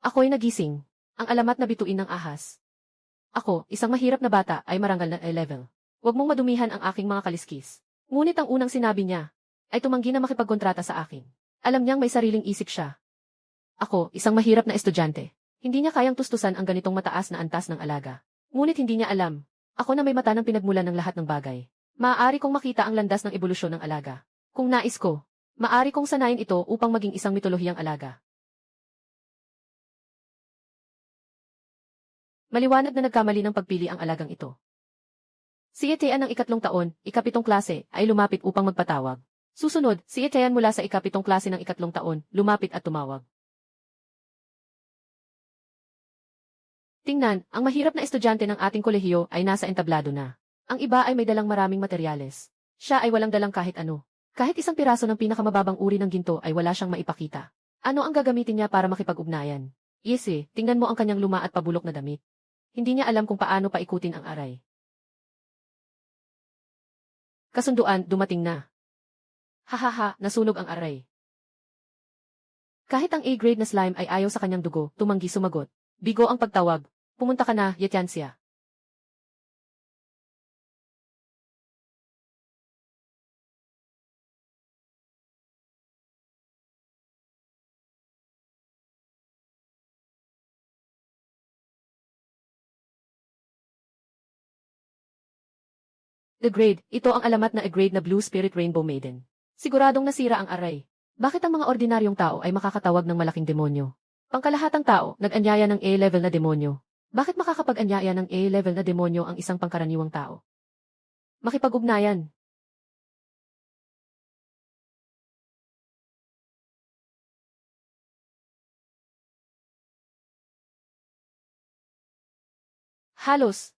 Ako'y nagising. Ang alamat na bituin ng ahas. Ako, isang mahirap na bata, ay marangal na A-level. Huwag mong madumihan ang aking mga kaliskis. Ngunit ang unang sinabi niya, ay tumanggi na makipagkontrata sa akin. Alam niyang may sariling isip siya. Ako, isang mahirap na estudyante. Hindi niya kayang tustusan ang ganitong mataas na antas ng alaga. Ngunit hindi niya alam. Ako na may mata ng pinagmulan ng lahat ng bagay. Maaari kong makita ang landas ng ebolusyon ng alaga. Kung nais ko, maaari kong sanayin ito upang maging isang mitolohiyang alaga. Maliwanag na nagkamali ng pagpili ang alagang ito. Si Etienne ng 3 taon, 7 klase, ay lumapit upang magpatawag. Susunod, si Etienne mula sa 7 klase ng 3 taon, lumapit at tumawag. Tingnan, ang mahirap na estudyante ng ating kolehiyo ay nasa entablado na. Ang iba ay may dalang maraming materyales. Siya ay walang dalang kahit ano. Kahit isang piraso ng pinakamababang uri ng ginto ay wala siyang maipakita. Ano ang gagamitin niya para makipag-ugnayan? Yes, tingnan mo ang kanyang luma at pabulok na damit. Hindi niya alam kung paano paikutin ang aray. Kasunduan, dumating na. Hahaha, nasunog ang aray. Kahit ang A-grade na slime ay ayaw sa kanyang dugo, tumanggi sumagot. Bigo ang pagtawag. Pumunta ka na, Yetiancia. The grade, ito ang alamat na A-grade na Blue Spirit Rainbow Maiden. Siguradong nasira ang aray. Bakit ang mga ordinaryong tao ay makakatawag ng malaking demonyo? Pangkalahatang tao, nag-anyaya ng A-level na demonyo. Bakit makakapag-anyaya ng A-level na demonyo ang isang pangkaraniwang tao? Makipag-ugnayan. Halos.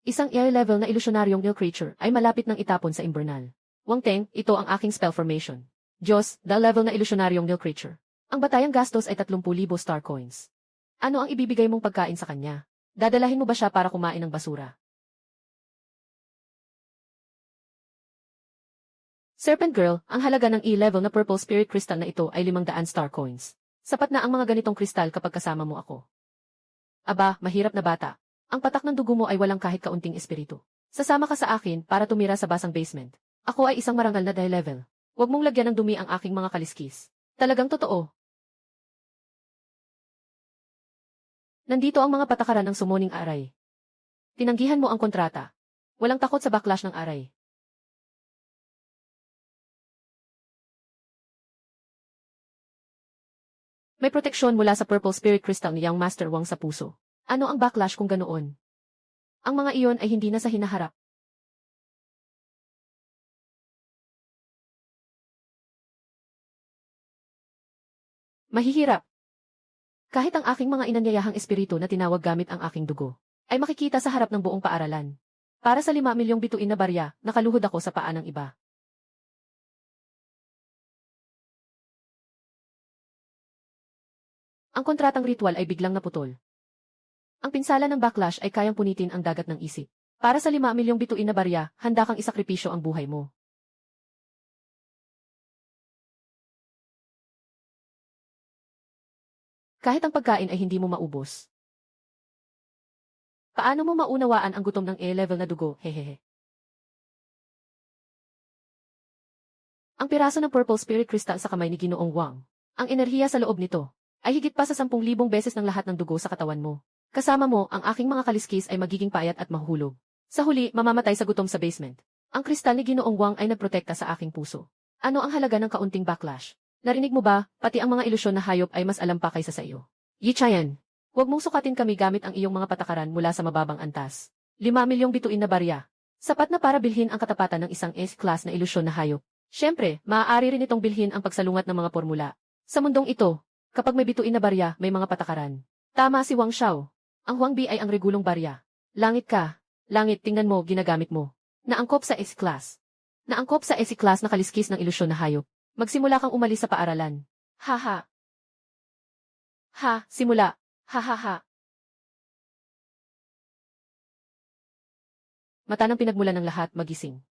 Isang A-level na ilusyonaryong nil creature ay malapit ng itapon sa imbernal. Wang Teng, ito ang aking spell formation. Diyos, the level na ilusyonaryong nil creature. Ang batayang gastos ay 30,000 star coins. Ano ang ibibigay mong pagkain sa kanya? Dadalahin mo ba siya para kumain ng basura? Serpent Girl, ang halaga ng E-level na purple spirit crystal na ito ay 500 star coins. Sapat na ang mga ganitong kristal kapag kasama mo ako. Aba, mahirap na bata. Ang patak ng dugo mo ay walang kahit kaunting espiritu. Sasama ka sa akin para tumira sa basang basement. Ako ay isang marangal na level. Huwag mong lagyan ng dumi ang aking mga kaliskis. Talagang totoo. Nandito ang mga patakaran ng summoning aray. Tinanggihan mo ang kontrata. Walang takot sa backlash ng aray. May proteksyon mula sa purple spirit crystal ni Young Master Wang sa puso. Ano ang backlash kung ganoon? Ang mga iyon ay hindi na sa hinaharap. Mahihirap. Kahit ang aking mga inanyayahang espiritu na tinawag gamit ang aking dugo, ay makikita sa harap ng buong paaralan. Para sa 5 milyong bituin na barya, nakaluhod ako sa paa ng iba. Ang kontratang ritual ay biglang naputol. Ang pinsala ng backlash ay kayang punitin ang dagat ng isip. Para sa 5 milyong bituin na barya, handa kang isakripisyo ang buhay mo. Kahit ang pagkain ay hindi mo maubos. Paano mo maunawaan ang gutom ng A-level na dugo, hehehe? Ang piraso ng purple spirit crystal sa kamay ni Ginoong Wang. Ang enerhiya sa loob nito ay higit pa sa 10,000 beses ng lahat ng dugo sa katawan mo. Kasama mo, ang aking mga kaliskis ay magiging payat at mahuhulog. Sa huli, mamamatay sa gutom sa basement. Ang kristal ni Ginoong Wang ay nagprotekta sa aking puso. Ano ang halaga ng kaunting backlash? Narinig mo ba, pati ang mga ilusyon na hayop ay mas alam pa kaysa sa iyo. Yi Chayan, huwag mong sukatin kami gamit ang iyong mga patakaran mula sa mababang antas. 5 milyong bituin na barya. Sapat na para bilhin ang katapatan ng isang S-class na ilusyon na hayop. Siyempre, maaari rin itong bilhin ang pagsalungat ng mga formula. Sa mundong ito, kapag may bituin na barya, may mga patakaran. Tama si Wang Xiao. Ang Huangbi ay ang regulong barya. Langit ka. Langit, tingnan mo, ginagamit mo. Naangkop sa S-class. Naangkop sa S-class na kaliskis ng ilusyon na hayop. Magsimula kang umalis sa paaralan. Haha. Ha, simula. Ha ha ha. Mata ng pinagmulan ng lahat, magising.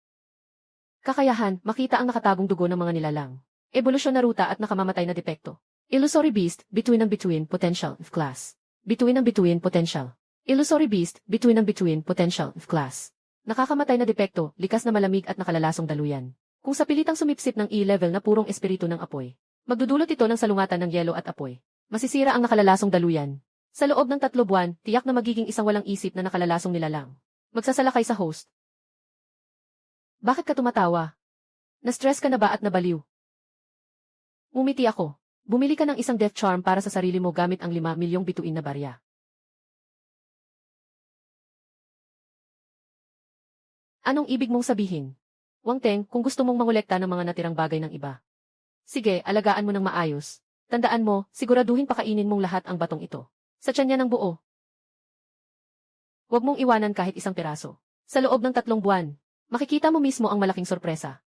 Kakayahan, makita ang nakatagong dugo ng mga nilalang. Ebolusyon na ruta at nakamamatay na depekto. Illusory beast, bituin ng bituin, potential, of class. Bituin ng bituin, potential. Illusory beast, bituin ng bituin, potential, of class. Nakakamatay na depekto, likas na malamig at nakalalasong daluyan. Kung sa pilitang sumipsip ng E-level na purong espiritu ng apoy, magdudulot ito ng salungatan ng yelo at apoy. Masisira ang nakalalasong daluyan. Sa loob ng 3 buwan, tiyak na magiging isang walang isip na nakalalasong nilalang. Magsasalakay sa host. Bakit ka tumatawa? Na-stress ka na ba at nabaliw? Umiti ako. Bumili ka ng isang death charm para sa sarili mo gamit ang 5 milyong bituin na barya. Anong ibig mong sabihin? Wang Teng, kung gusto mong mangolekta ng mga natirang bagay ng iba. Sige, alagaan mo ng maayos. Tandaan mo, siguraduhin pakainin mong lahat ang batong ito. Sa tiyan niya ng buo. Huwag mong iwanan kahit isang piraso. Sa loob ng 3 buwan, makikita mo mismo ang malaking sorpresa.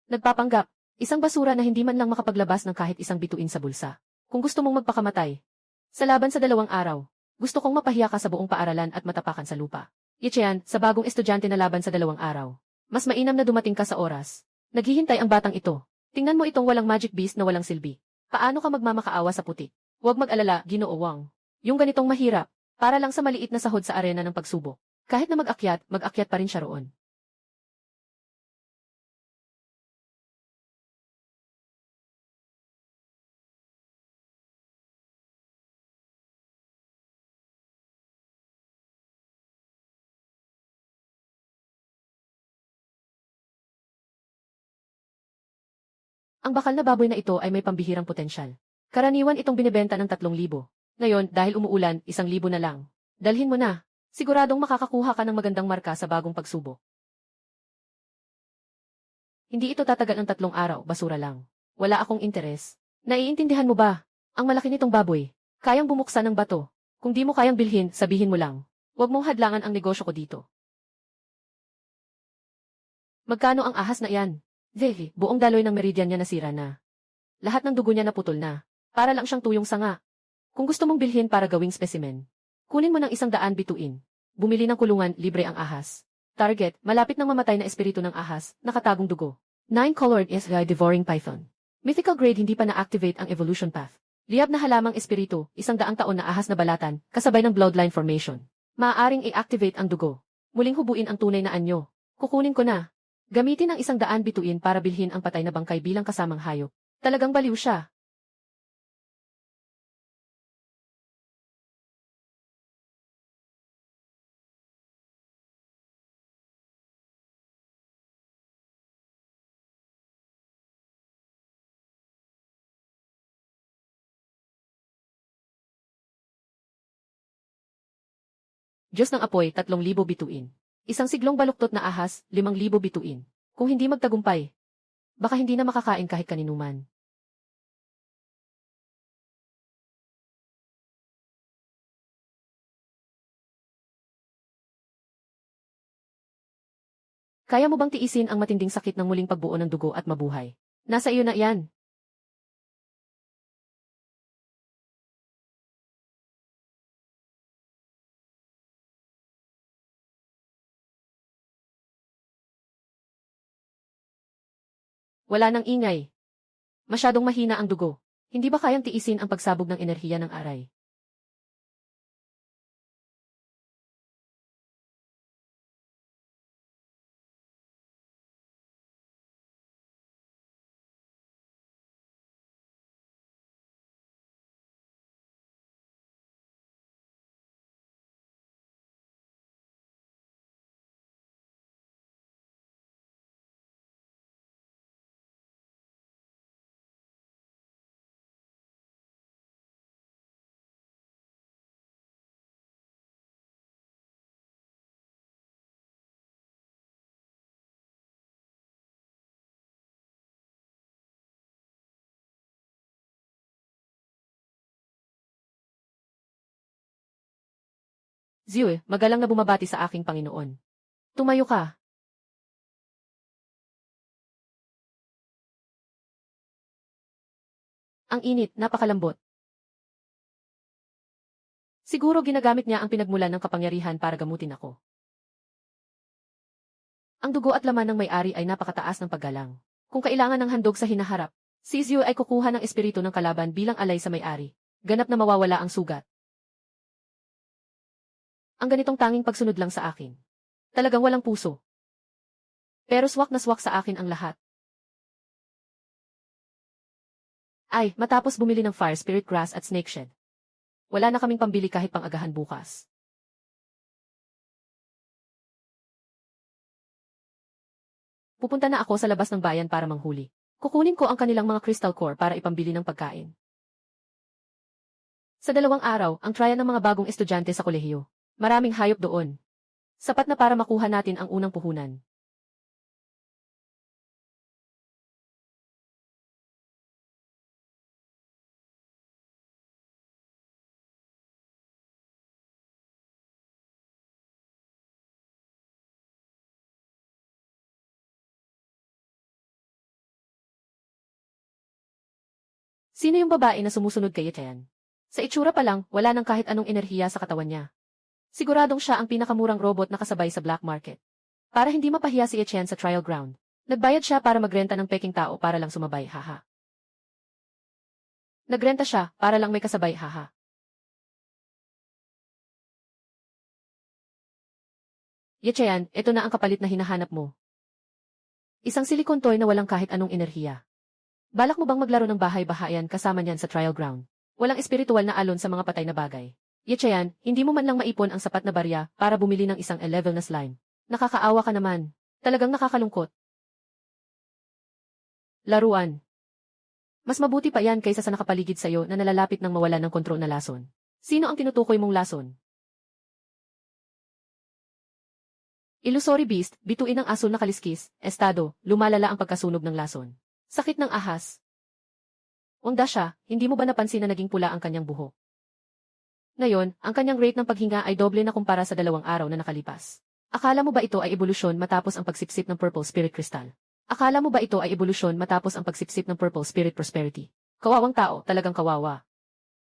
Nagpapanggap, isang basura na hindi man lang makapaglabas ng kahit isang bituin sa bulsa. Kung gusto mong magpakamatay. Sa laban sa 2 araw, gusto kong mapahiya ka sa buong paaralan at matapakan sa lupa. Yichean, sa bagong estudyante na laban sa 2 araw. Mas mainam na dumating ka sa oras. Naghihintay ang batang ito. Tingnan mo itong walang magic beast na walang silbi. Paano ka magmamakaawa sa putik? Huwag mag-alala, Ginoo Wang. Yung ganitong mahirap, para lang sa maliit na sahod sa arena ng pagsubok. Kahit na mag-akyat pa rin siya roon. Ang bakal na baboy na ito ay may pambihirang potensyal. Karaniwan itong binibenta ng 3,000. Ngayon, dahil umuulan, 1,000 na lang. Dalhin mo na. Siguradong makakakuha ka ng magandang marka sa bagong pagsubok. Hindi ito tatagal ng 3 araw, basura lang. Wala akong interes. Naiintindihan mo ba? Ang malaki nitong baboy. Kayang bumuksan ng bato. Kung di mo kayang bilhin, sabihin mo lang. Huwag mong hadlangan ang negosyo ko dito. Magkano ang ahas na iyan? Vehi, buong daloy ng meridian niya nasira na. Lahat ng dugo niya naputol na. Para lang siyang tuyong sanga. Kung gusto mong bilhin para gawing specimen, kunin mo ng 100 bituin. Bumili ng kulungan, libre ang ahas. Target, malapit nang mamatay na espiritu ng ahas, nakatagong dugo. 9-colored SGI Devouring Python. Mythical grade hindi pa na-activate ang evolution path. Liyab na halamang espiritu, 100 taon na ahas na balatan, kasabay ng bloodline formation. Maaaring i-activate ang dugo. Muling hubuin ang tunay na anyo. Kukunin ko na. Gamitin ang 100 bituin para bilhin ang patay na bangkay bilang kasamang hayop. Talagang baliw siya. Diyos ng apoy, 3,000 bituin. Isang siglong baluktot na ahas, 5,000 bituin. Kung hindi magtagumpay, baka hindi na makakain kahit kaninuman. Kaya mo bang tiisin ang matinding sakit ng muling pagbuo ng dugo at mabuhay? Nasa iyo na yan. Wala nang ingay. Masyadong mahina ang dugo. Hindi ba kayang tiisin ang pagsabog ng enerhiya ng aray? Ziyue, magalang na bumabati sa aking Panginoon. Tumayo ka. Ang init, napakalambot. Siguro ginagamit niya ang pinagmulan ng kapangyarihan para gamutin ako. Ang dugo at laman ng may-ari ay napakataas ng paggalang. Kung kailangan ng handog sa hinaharap, Si Zhu ay kukuha ng espiritu ng kalaban bilang alay sa may-ari. Ganap na mawawala ang sugat. Ang ganitong tanging pagsunod lang sa akin. Talagang walang puso. Pero swak na swak sa akin ang lahat. Ay, matapos bumili ng fire spirit grass at snake shed. Wala na kaming pambili kahit pang-agahan bukas. Pupunta na ako sa labas ng bayan para manghuli. Kukunin ko ang kanilang mga crystal core para ipambili ng pagkain. Sa 2 araw, ang trial ng mga bagong estudyante sa kolehiyo. Maraming hayop doon. Sapat na para makuha natin ang unang puhunan. Sino yung babae na sumusunod kay Etienne? Sa itsura pa lang, wala nang kahit anong enerhiya sa katawan niya. Siguradong siya ang pinakamurang robot na kasabay sa black market. Para hindi mapahiya si Etienne sa trial ground, nagbayad siya para magrenta ng peking tao para lang sumabay, haha. Nagrenta siya para lang may kasabay, haha. Etienne, ito na ang kapalit na hinahanap mo. Isang silicone toy na walang kahit anong enerhiya. Balak mo bang maglaro ng bahay-bahayan kasama niyan sa trial ground? Walang espiritual na alon sa mga patay na bagay. Etienne, hindi mo man lang maipon ang sapat na barya para bumili ng isang level na slime. Nakakaawa ka naman. Talagang nakakalungkot. Laruan. Mas mabuti pa yan kaysa sa nakapaligid sa'yo na nalalapit ng mawalan ng kontrol na lason. Sino ang tinutukoy mong lason? Illusory beast, bituin ng asul na kaliskis, estado, lumalala ang pagkasunog ng lason. Sakit ng ahas. Wangda siya, hindi mo ba napansin na naging pula ang kanyang buhok? Ngayon, ang kanyang rate ng paghinga ay doble na kumpara sa 2 araw na nakalipas. Akala mo ba ito ay ebolusyon matapos ang pagsipsip ng Purple Spirit Crystal? Akala mo ba ito ay ebolusyon matapos ang pagsipsip ng Purple Spirit Prosperity? Kawawang tao, talagang kawawa.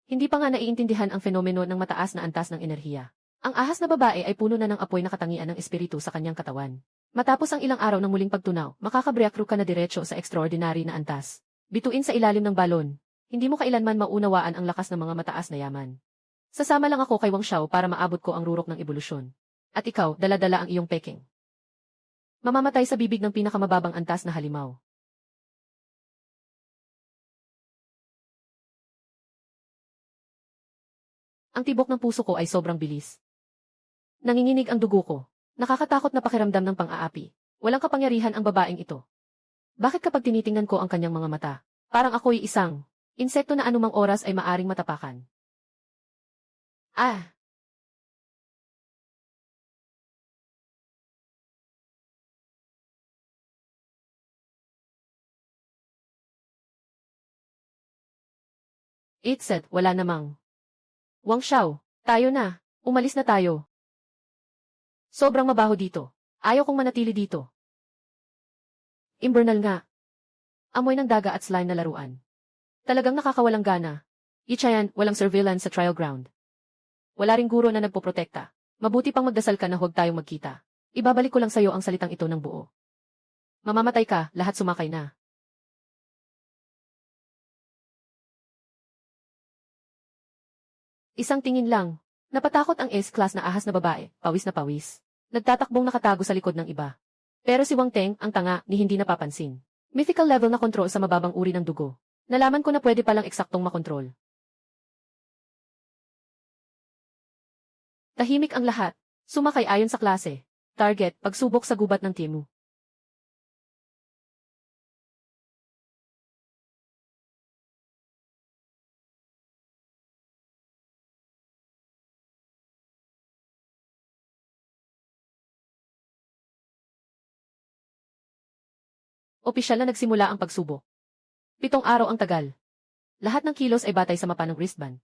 Hindi pa nga naiintindihan ang fenomeno ng mataas na antas ng enerhiya. Ang ahas na babae ay puno na ng apoy na katangian ng espiritu sa kanyang katawan. Matapos ang ilang araw ng muling pagtunaw, makakabriakro ka na diretso sa extraordinary na antas. Bituin sa ilalim ng balon. Hindi mo kailanman maunawaan ang lakas ng mga mataas na yaman. Sasama lang ako kay Wang Xiao para maabot ko ang rurok ng ebolusyon. At ikaw, dala-dala ang iyong peking. Mamamatay sa bibig ng pinakamababang antas na halimaw. Ang tibok ng puso ko ay sobrang bilis. Nanginginig ang dugo ko. Nakakatakot na pakiramdam ng pang-aapi. Walang kapangyarihan ang babaeng ito. Bakit kapag tinitingnan ko ang kanyang mga mata, parang ako'y isang insekto na anumang oras ay maaring matapakan? Ah! It said, wala namang. Wang Xiao, tayo na. Umalis na tayo. Sobrang mabaho dito. Ayaw kong manatili dito. Invernal nga. Amoy ng daga at slime na laruan. Talagang nakakawalang gana. Etienne, walang surveillance sa trial ground. Wala ring guro na nagpoprotekta. Mabuti pang magdasal ka na huwag tayong magkita. Ibabalik ko lang sa'yo ang salitang ito ng buo. Mamamatay ka, lahat sumakay na. Isang tingin lang. Napatakot ang S-class na ahas na babae, pawis na pawis. Nagtatakbong nakatago sa likod ng iba. Pero si Wang Teng, ang tanga, ni hindi napapansin. Mythical level na kontrol sa mababang uri ng dugo. Nalaman ko na pwede palang eksaktong makontrol. Tahimik ang lahat. Sumakay ayon sa klase. Target, pagsubok sa gubat ng Timu. Opisyal na nagsimula ang pagsubok. 7 araw ang tagal. Lahat ng kilos ay batay sa mapa ng wristband.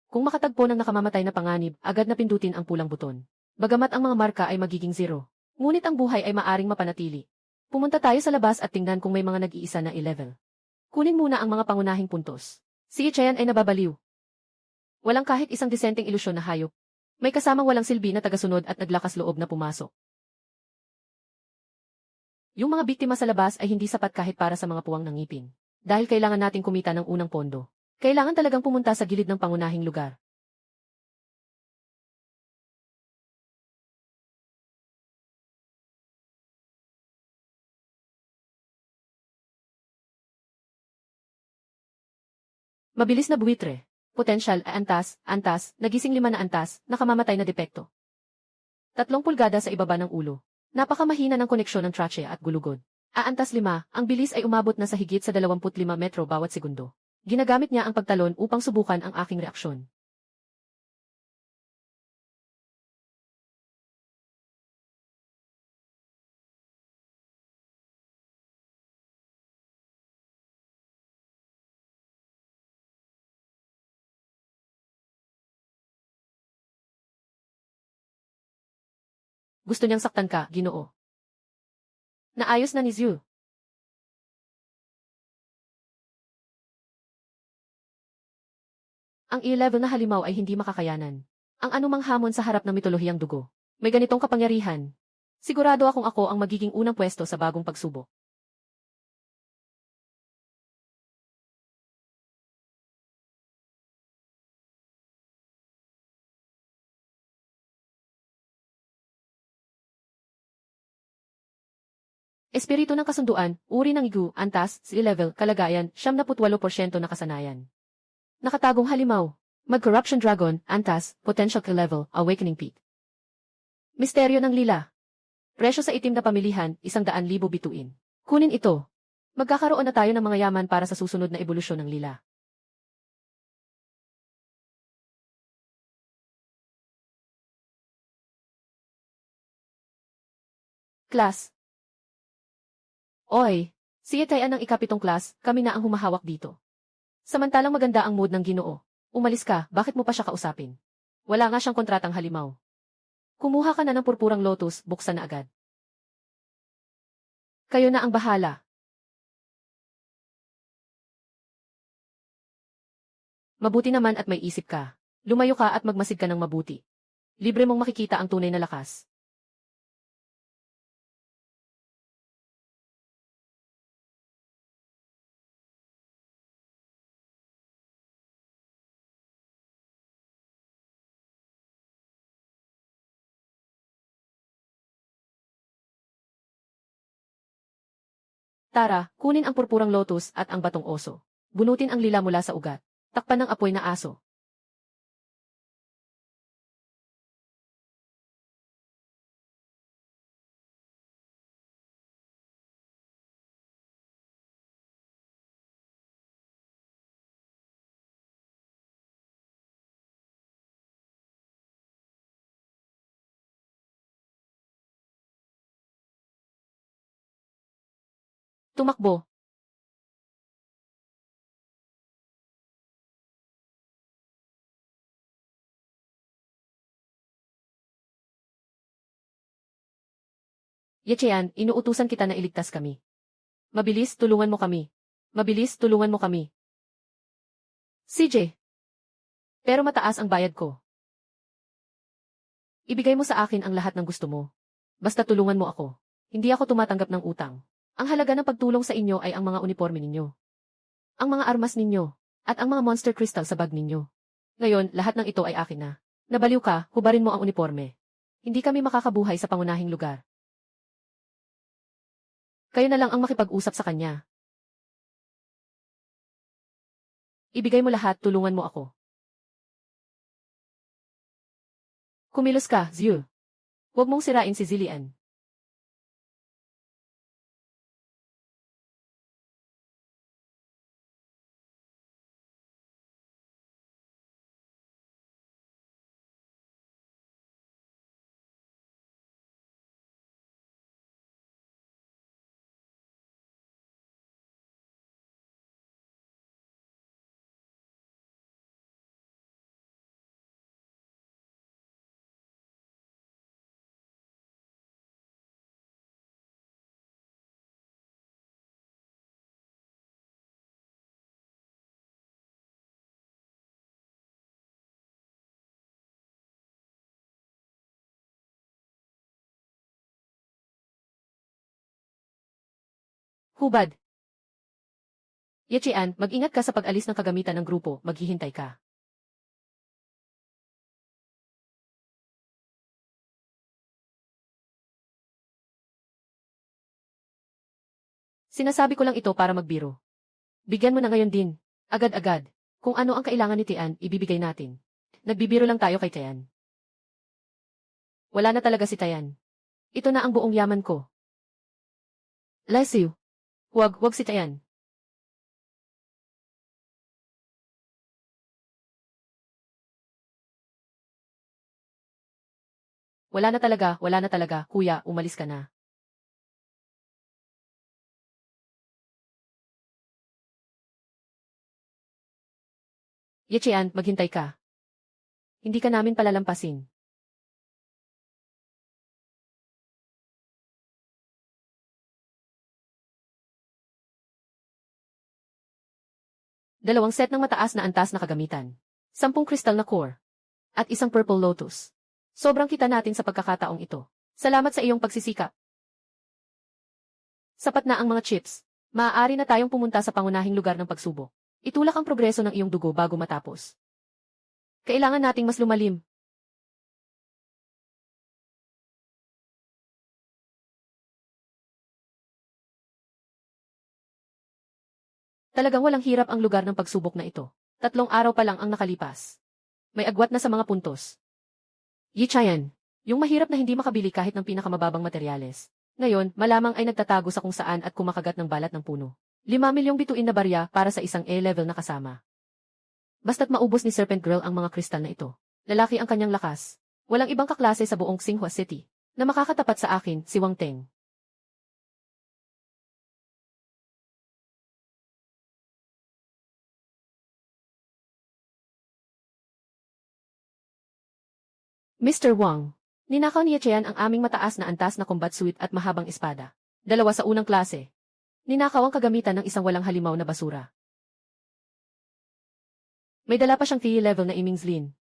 Kung makatagpo ng nakamamatay na panganib, agad na pindutin ang pulang buton. Bagamat ang mga marka ay magiging 0. Ngunit ang buhay ay maaring mapanatili. Pumunta tayo sa labas at tingnan kung may mga nag-iisa na i-level. Kunin muna ang mga pangunahing puntos. Si Etienne ay nababaliw. Walang kahit isang disenteng ilusyon na hayop. May kasamang walang silbi na tagasunod at naglakas loob na pumasok. Yung mga biktima sa labas ay hindi sapat kahit para sa mga puwang ng ngipin. Dahil kailangan nating kumita ng unang pondo. Kailangan talagang pumunta sa gilid ng pangunahing lugar. Mabilis na buwitre. Potensyal ay antas, nagising 5 na antas, nakamamatay na depekto. 3 pulgada sa ibaba ng ulo. Napakamahina ng koneksyon ng trachea at gulugod. Aantas 5, ang bilis ay umabot na sa higit sa 25 metro bawat segundo. Ginagamit niya ang pagtalon upang subukan ang aking reaksyon. Gusto niyang saktan ka, Ginoo. Naayos na ni Zhu. Ang E-level na halimaw ay hindi makakayanan. Ang anumang hamon sa harap ng mitolohiyang dugo. May ganitong kapangyarihan. Sigurado akong ako ang magiging unang pwesto sa bagong pagsubok. Espiritu ng kasunduan, uri ng igu, antas, sea-level, kalagayan, 78% na kasanayan. Nakatagong halimaw. Mag-corruption dragon, antas, potential kill level, awakening peak. Misteryo ng lila. Presyo sa itim na pamilihan, 100,000 bituin. Kunin ito. Magkakaroon na tayo ng mga yaman para sa susunod na ebolusyon ng lila. Class. Oy, si Etayan ng ikapitong class, kami na ang humahawak dito. Samantalang maganda ang mood ng Ginoo. Umalis ka, bakit mo pa siya kausapin? Wala nga siyang kontratang halimaw. Kumuha ka na ng purpurang lotus, buksan na agad. Kayo na ang bahala. Mabuti naman at may isip ka. Lumayo ka at magmasid ka ng mabuti. Libre mong makikita ang tunay na lakas. Tara, kunin ang purpurang lotus at ang batong oso. Bunutin ang lila mula sa ugat. Takpan ng apoy na aso. Tumakbo. Yechean, inuutusan kita na iligtas kami. Mabilis, tulungan mo kami. Mabilis, tulungan mo kami. CJ. Pero mataas ang bayad ko. Ibigay mo sa akin ang lahat ng gusto mo. Basta tulungan mo ako. Hindi ako tumatanggap ng utang. Ang halaga ng pagtulong sa inyo ay ang mga uniforme ninyo. Ang mga armas ninyo. At ang mga monster crystal sa bag ninyo. Ngayon, lahat ng ito ay akin na. Nabaliw ka, hubarin mo ang uniforme. Hindi kami makakabuhay sa pangunahing lugar. Kayo na lang ang makipag-usap sa kanya. Ibigay mo lahat, tulungan mo ako. Kumilos ka, Zhu. Huwag mong sirain si Zillian. Hubad. Yechian, mag-ingat ka sa pag-alis ng kagamitan ng grupo, maghihintay ka. Sinasabi ko lang ito para magbiro. Bigyan mo na ngayon din. Agad-agad. Kung ano ang kailangan ni Tian, ibibigay natin. Nagbibiro lang tayo kay Tian. Wala na talaga si Tian. Ito na ang buong yaman ko. Lesiu. Huwag si Tian. Wala na talaga, kuya, umalis ka na. Yechian, maghintay ka. Hindi ka namin palalampasin. Dalawang set ng mataas na antas na kagamitan. 10 kristal na core. At isang purple lotus. Sobrang kita natin sa pagkakataong ito. Salamat sa iyong pagsisikap. Sapat na ang mga chips. Maaari na tayong pumunta sa pangunahing lugar ng pagsubok. Itulak ang progreso ng iyong dugo bago matapos. Kailangan nating mas lumalim. Talagang walang hirap ang lugar ng pagsubok na ito. 3 araw pa lang ang nakalipas. May agwat na sa mga puntos. Yichayan, yung mahirap na hindi makabili kahit ng pinakamababang materyales. Ngayon, malamang ay nagtatago sa kung saan at kumakagat ng balat ng puno. 5 milyong bituin na barya para sa isang A-level na kasama. Basta't maubos ni Serpent Girl ang mga kristal na ito. Lalaki ang kanyang lakas. Walang ibang kaklase sa buong Xinhua City na makakatapat sa akin, si Wang Teng. Mr. Wang, ninakaw ni Yechean ang aming mataas na antas na combat suite at mahabang espada. 2 sa unang klase. Ninakaw ang kagamitan ng isang walang halimaw na basura. May dala pa siyang TE level na Iming Zlin.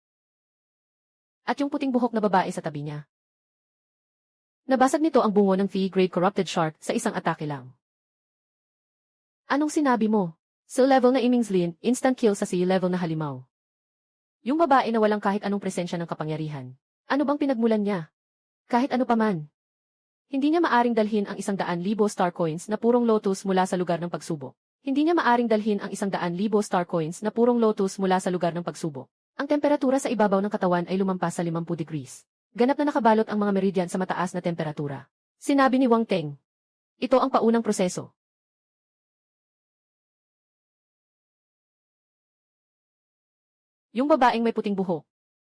At yung puting buhok na babae sa tabi niya. Nabasag nito ang bungo ng TE grade corrupted shark sa isang atake lang. Anong sinabi mo? Sea level na Iming Zlin, instant kill sa sea level na halimaw. Yung babae na walang kahit anong presensya ng kapangyarihan. Ano bang pinagmulan niya? Kahit ano paman. Hindi niya maaring dalhin ang 100,000 star coins na purong lotus mula sa lugar ng pagsubok. Hindi niya maaring dalhin ang 100,000 star coins na purong lotus mula sa lugar ng pagsubok. Ang temperatura sa ibabaw ng katawan ay lumampas sa 50 degrees. Ganap na nakabalot ang mga meridian sa mataas na temperatura. Sinabi ni Wang Teng. Ito ang paunang proseso. Yung babaeng may puting buhok.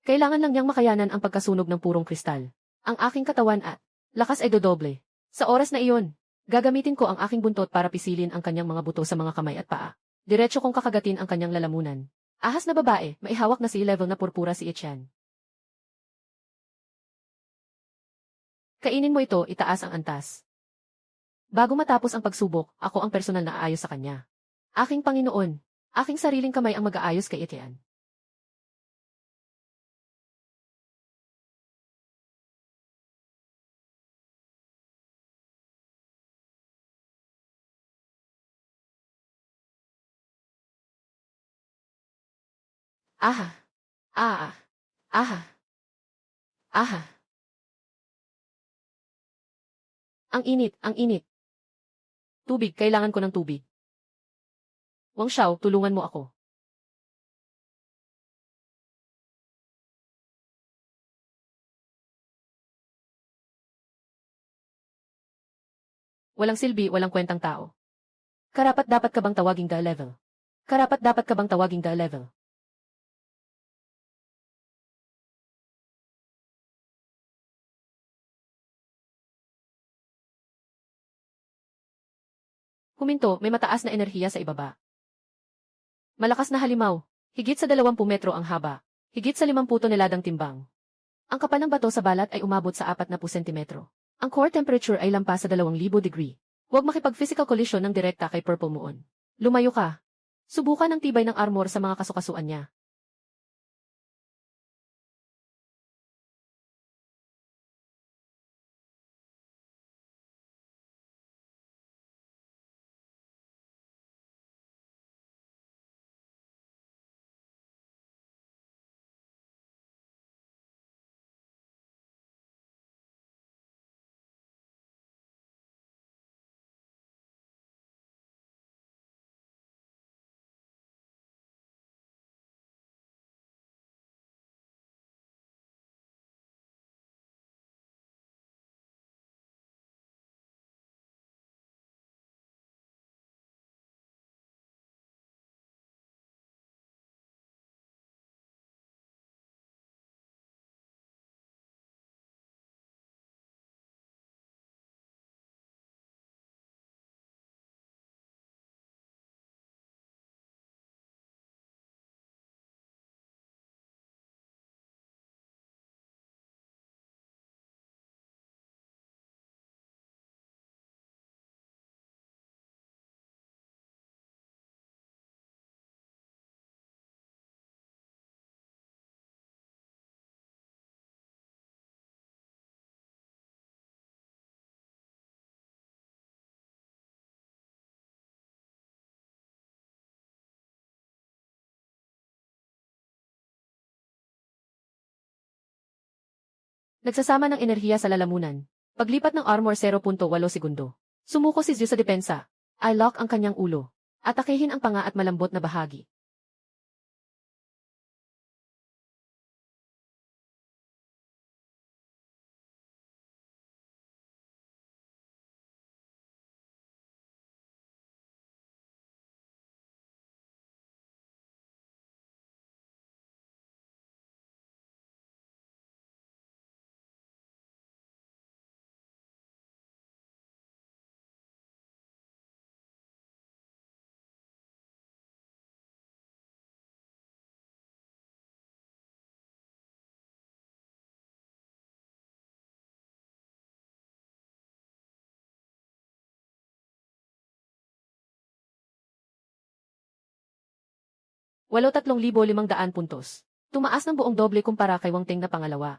Kailangan lang niyang makayanan ang pagkasunog ng purong kristal. Ang aking katawan at lakas ay dodoble. Sa oras na iyon, gagamitin ko ang aking buntot para pisilin ang kanyang mga buto sa mga kamay at paa. Diretso kong kakagatin ang kanyang lalamunan. Ahas na babae, maihawak na sea level na purpura si Ichan. Kainin mo ito, itaas ang antas. Bago matapos ang pagsubok, ako ang personal na aayos sa kanya. Aking Panginoon, aking sariling kamay ang mag-aayos kay Ichan. Aha! Ah! Aha! Aha! Ang init, ang init. Tubig, kailangan ko ng tubig. Wang Xiao, tulungan mo ako. Walang silbi, walang kwentang tao. Karapat dapat ka bang tawaging the level? Karapat dapat ka bang tawaging the level? Huminto, may mataas na enerhiya sa ibaba. Malakas na halimaw. Higit sa 20 metro ang haba. Higit sa 50 toneladang timbang. Ang kapal ng bato sa balat ay umabot sa 40 sentimetro. Ang core temperature ay lampas sa 2,000 degree. Huwag makipag-physical collision ng direkta kay Purple Moon. Lumayo ka. Subukan ang tibay ng armor sa mga kasukasuan niya. Nagsasama ng enerhiya sa lalamunan. Paglipat ng armor 0.8 segundo. Sumuko si Zeus sa depensa. I-lock ang kanyang ulo. Atakehin ang panga at malambot na bahagi. Walo 3,500 puntos. Tumaas ng buong doble kumpara kay Wang Teng na pangalawa.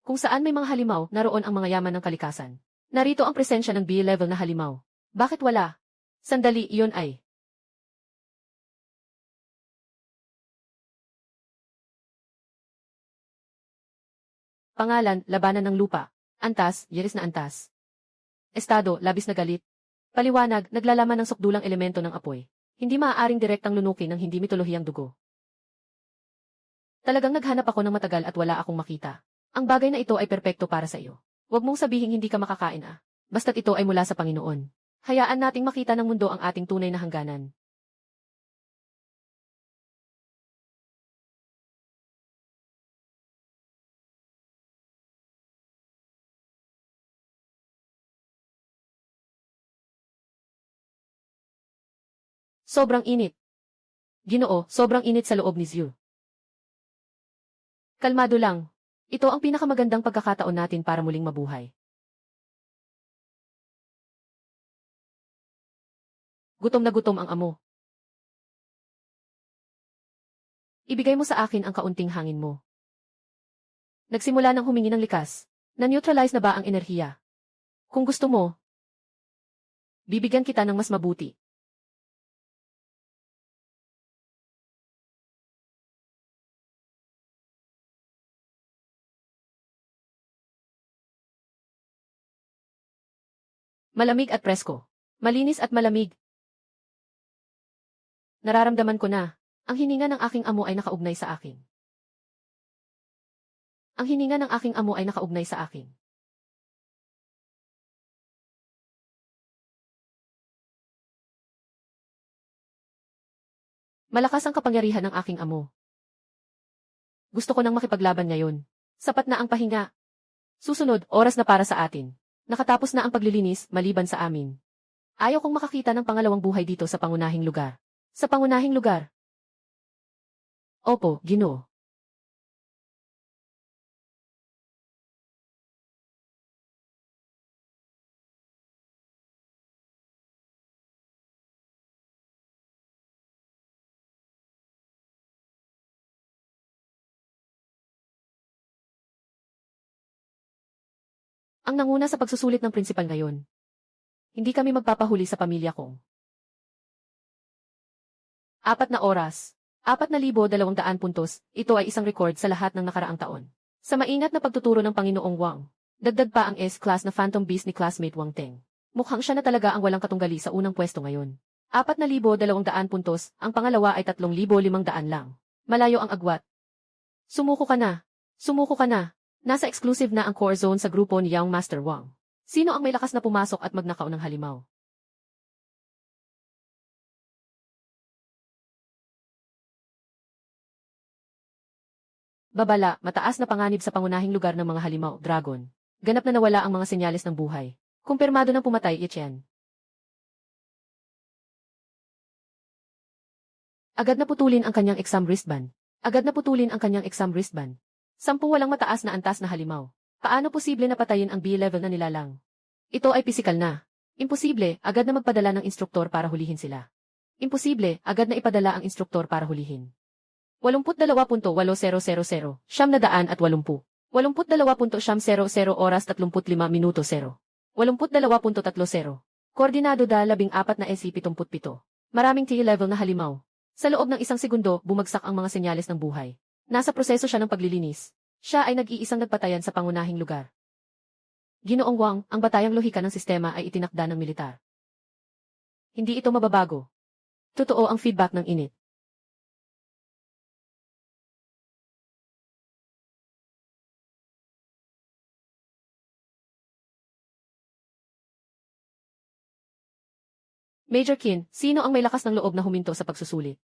Kung saan may mga halimaw, naroon ang mga yaman ng kalikasan. Narito ang presensya ng B-level na halimaw. Bakit wala? Sandali, iyon ay. Pangalan, labanan ng lupa. Antas, yeris na antas. Estado, labis na galit. Paliwanag, naglalaman ng sukdulang elemento ng apoy. Hindi maaaring direktang lunukin ng hindi mitolohiyang dugo. Talagang naghanap ako ng matagal at wala akong makita. Ang bagay na ito ay perpekto para sa iyo. Huwag mong sabihing hindi ka makakain Basta't ito ay mula sa Panginoon. Hayaan nating makita ng mundo ang ating tunay na hangganan. Sobrang init. Ginoo, sobrang init sa loob ni Zeus. Kalmado lang. Ito ang pinakamagandang pagkakataon natin para muling mabuhay. Gutom na gutom ang amo. Ibigay mo sa akin ang kaunting hangin mo. Nagsimula ng humingi ng likas. Na-neutralize na ba ang enerhiya? Kung gusto mo, bibigyan kita ng mas mabuti. Malamig at presko. Malinis at malamig. Nararamdaman ko na, ang hininga ng aking amo ay nakaugnay sa akin. Ang hininga ng aking amo ay nakaugnay sa akin. Malakas ang kapangyarihan ng aking amo. Gusto ko nang makipaglaban ngayon. Sapat na ang pahinga. Susunod, oras na para sa atin. Nakatapos na ang paglilinis, maliban sa amin. Ayaw kong makakita ng pangalawang buhay dito sa pangunahing lugar. Sa pangunahing lugar. Opo, Ginoo. Ang nanguna sa pagsusulit ng prinsipal ngayon. Hindi kami magpapahuli sa pamilya kong. 4 na oras. 4,200 puntos, ito ay isang record sa lahat ng nakaraang taon. Sa maingat na pagtuturo ng Panginoong Wang, dagdag pa ang S-class na Phantom Beast ni classmate Wang Teng. Mukhang siya na talaga ang walang katunggali sa unang pwesto ngayon. 4,200 puntos, ang pangalawa ay 3,500 lang. Malayo ang agwat. Sumuko ka na. Sumuko ka na. Nasa exclusive na ang core zone sa grupo ni Young Master Wang. Sino ang may lakas na pumasok at magnakaw ng halimaw? Babala, mataas na panganib sa pangunahing lugar ng mga halimaw, dragon. Ganap na nawala ang mga senyales ng buhay. Kumpirmado ng pumatay, Etienne. Agad na putulin ang kanyang exam wristband. Agad na putulin ang kanyang exam wristband. 10 walang mataas na antas na halimaw. Paano posible na patayin ang B-level na nilalang? Ito ay pisikal na. Imposible, agad na magpadala ng instruktor para hulihin sila. Imposible, agad na ipadala ang instruktor para hulihin. 82.8000, 980. 82.00 oras 35 minuto 0. 82.30. Koordinado da 14 na SC-77. Maraming T-level na halimaw. Sa loob ng isang segundo, bumagsak ang mga senyales ng buhay. Nasa proseso siya ng paglilinis. Siya ay nag-iisang nagpatayan sa pangunahing lugar. Ginoong Wang, ang batayang lohika ng sistema ay itinakda ng militar. Hindi ito mababago. Totoo ang feedback ng init. Major Qin, sino ang may lakas ng loob na huminto sa pagsusulit?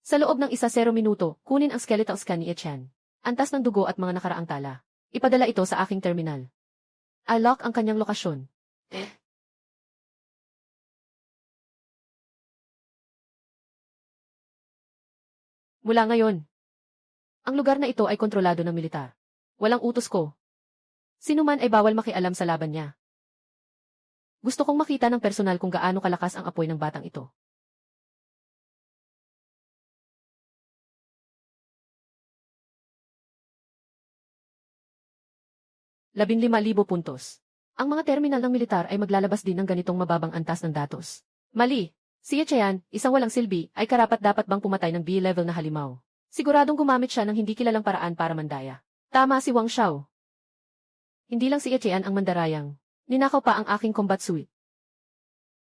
Sa loob ng 1-0 minuto, kunin ang skeletal scan ni Etienne. Antas ng dugo at mga nakaraang tala. Ipadala ito sa aking terminal. I-lock ang kanyang lokasyon. Mula ngayon, ang lugar na ito ay kontrolado ng militar. Walang utos ko. Sino man ay bawal makialam sa laban niya. Gusto kong makita ng personal kung gaano kalakas ang apoy ng batang ito. 15,000 puntos. Ang mga terminal ng militar ay maglalabas din ng ganitong mababang antas ng datos. Mali. Si Etienne, isang walang silbi, ay karapat-dapat bang pumatay ng B-level na halimaw? Siguradong gumamit siya ng hindi kilalang paraan para mandaya. Tama si Wang Xiao. Hindi lang si Etienne ang mandarayang. Ninakaw pa ang aking combat suit.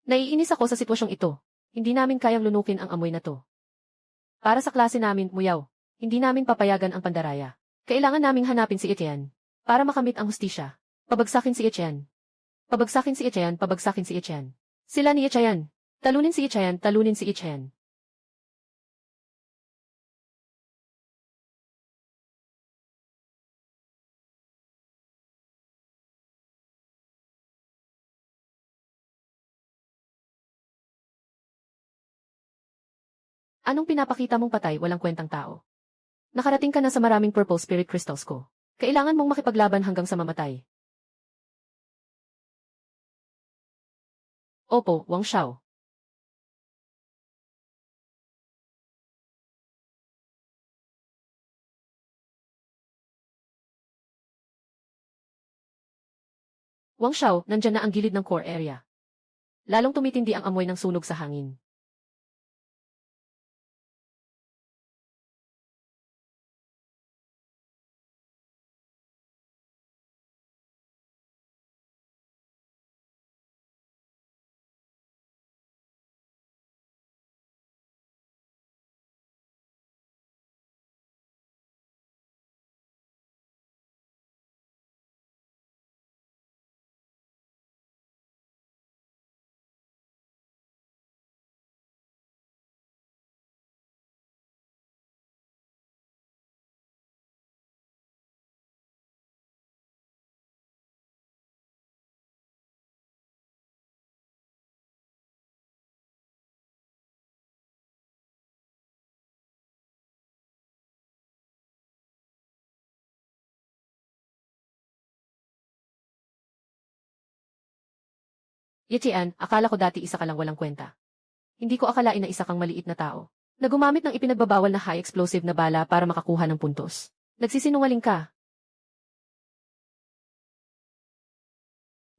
Naiinis ako sa sitwasyong ito. Hindi namin kayang lunukin ang amoy na to. Para sa klase namin, Muyaw, hindi namin papayagan ang pandaraya. Kailangan naming hanapin si Etienne. Para makamit ang hustisya. Pabagsakin si Etienne. Pabagsakin si Etienne, pabagsakin si Etienne. Sila ni Etienne. Talunin si Etienne, talunin si Etienne. Anong pinapakita mong patay walang kwentang tao? Nakarating ka na sa maraming purple spirit crystals ko. Kailangan mong makipaglaban hanggang sa mamatay. Opo, Wang Xiao. Wang Xiao, nandyan na ang gilid ng core area. Lalong tumitindi ang amoy ng sunog sa hangin. Etienne, akala ko dati isa ka lang walang kwenta. Hindi ko akalain na isa kang maliit na tao. Na gumamit ng ipinagbabawal na high explosive na bala para makakuha ng puntos. Nagsisinungaling ka.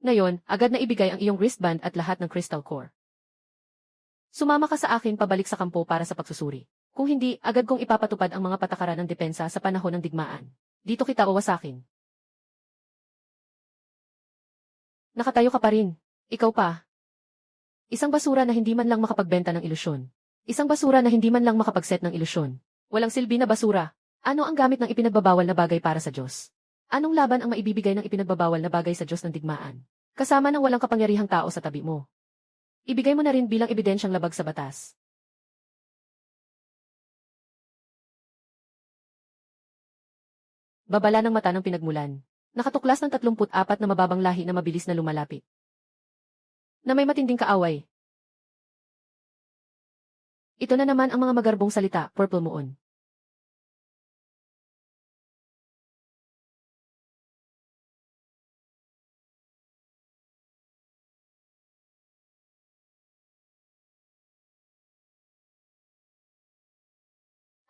Ngayon, agad na ibigay ang iyong wristband at lahat ng crystal core. Sumama ka sa akin pabalik sa kampo para sa pagsusuri. Kung hindi, agad kong ipapatupad ang mga patakaran ng depensa sa panahon ng digmaan. Dito kita wawasakin. Nakatayo ka pa rin. Ikaw pa. Isang basura na hindi man lang makapagbenta ng ilusyon. Isang basura na hindi man lang makapagset ng ilusyon. Walang silbi na basura. Ano ang gamit ng ipinagbabawal na bagay para sa Diyos? Anong laban ang maibibigay ng ipinagbabawal na bagay sa Diyos ng digmaan? Kasama ng walang kapangyarihang tao sa tabi mo. Ibigay mo na rin bilang ebidensyang labag sa batas. Babala ng mata ng pinagmulan. Nakatuklas ng 34 na mababang lahi na mabilis na lumalapit. Na may matinding kaaway. Ito na naman ang mga magarbong salita, Purple Moon.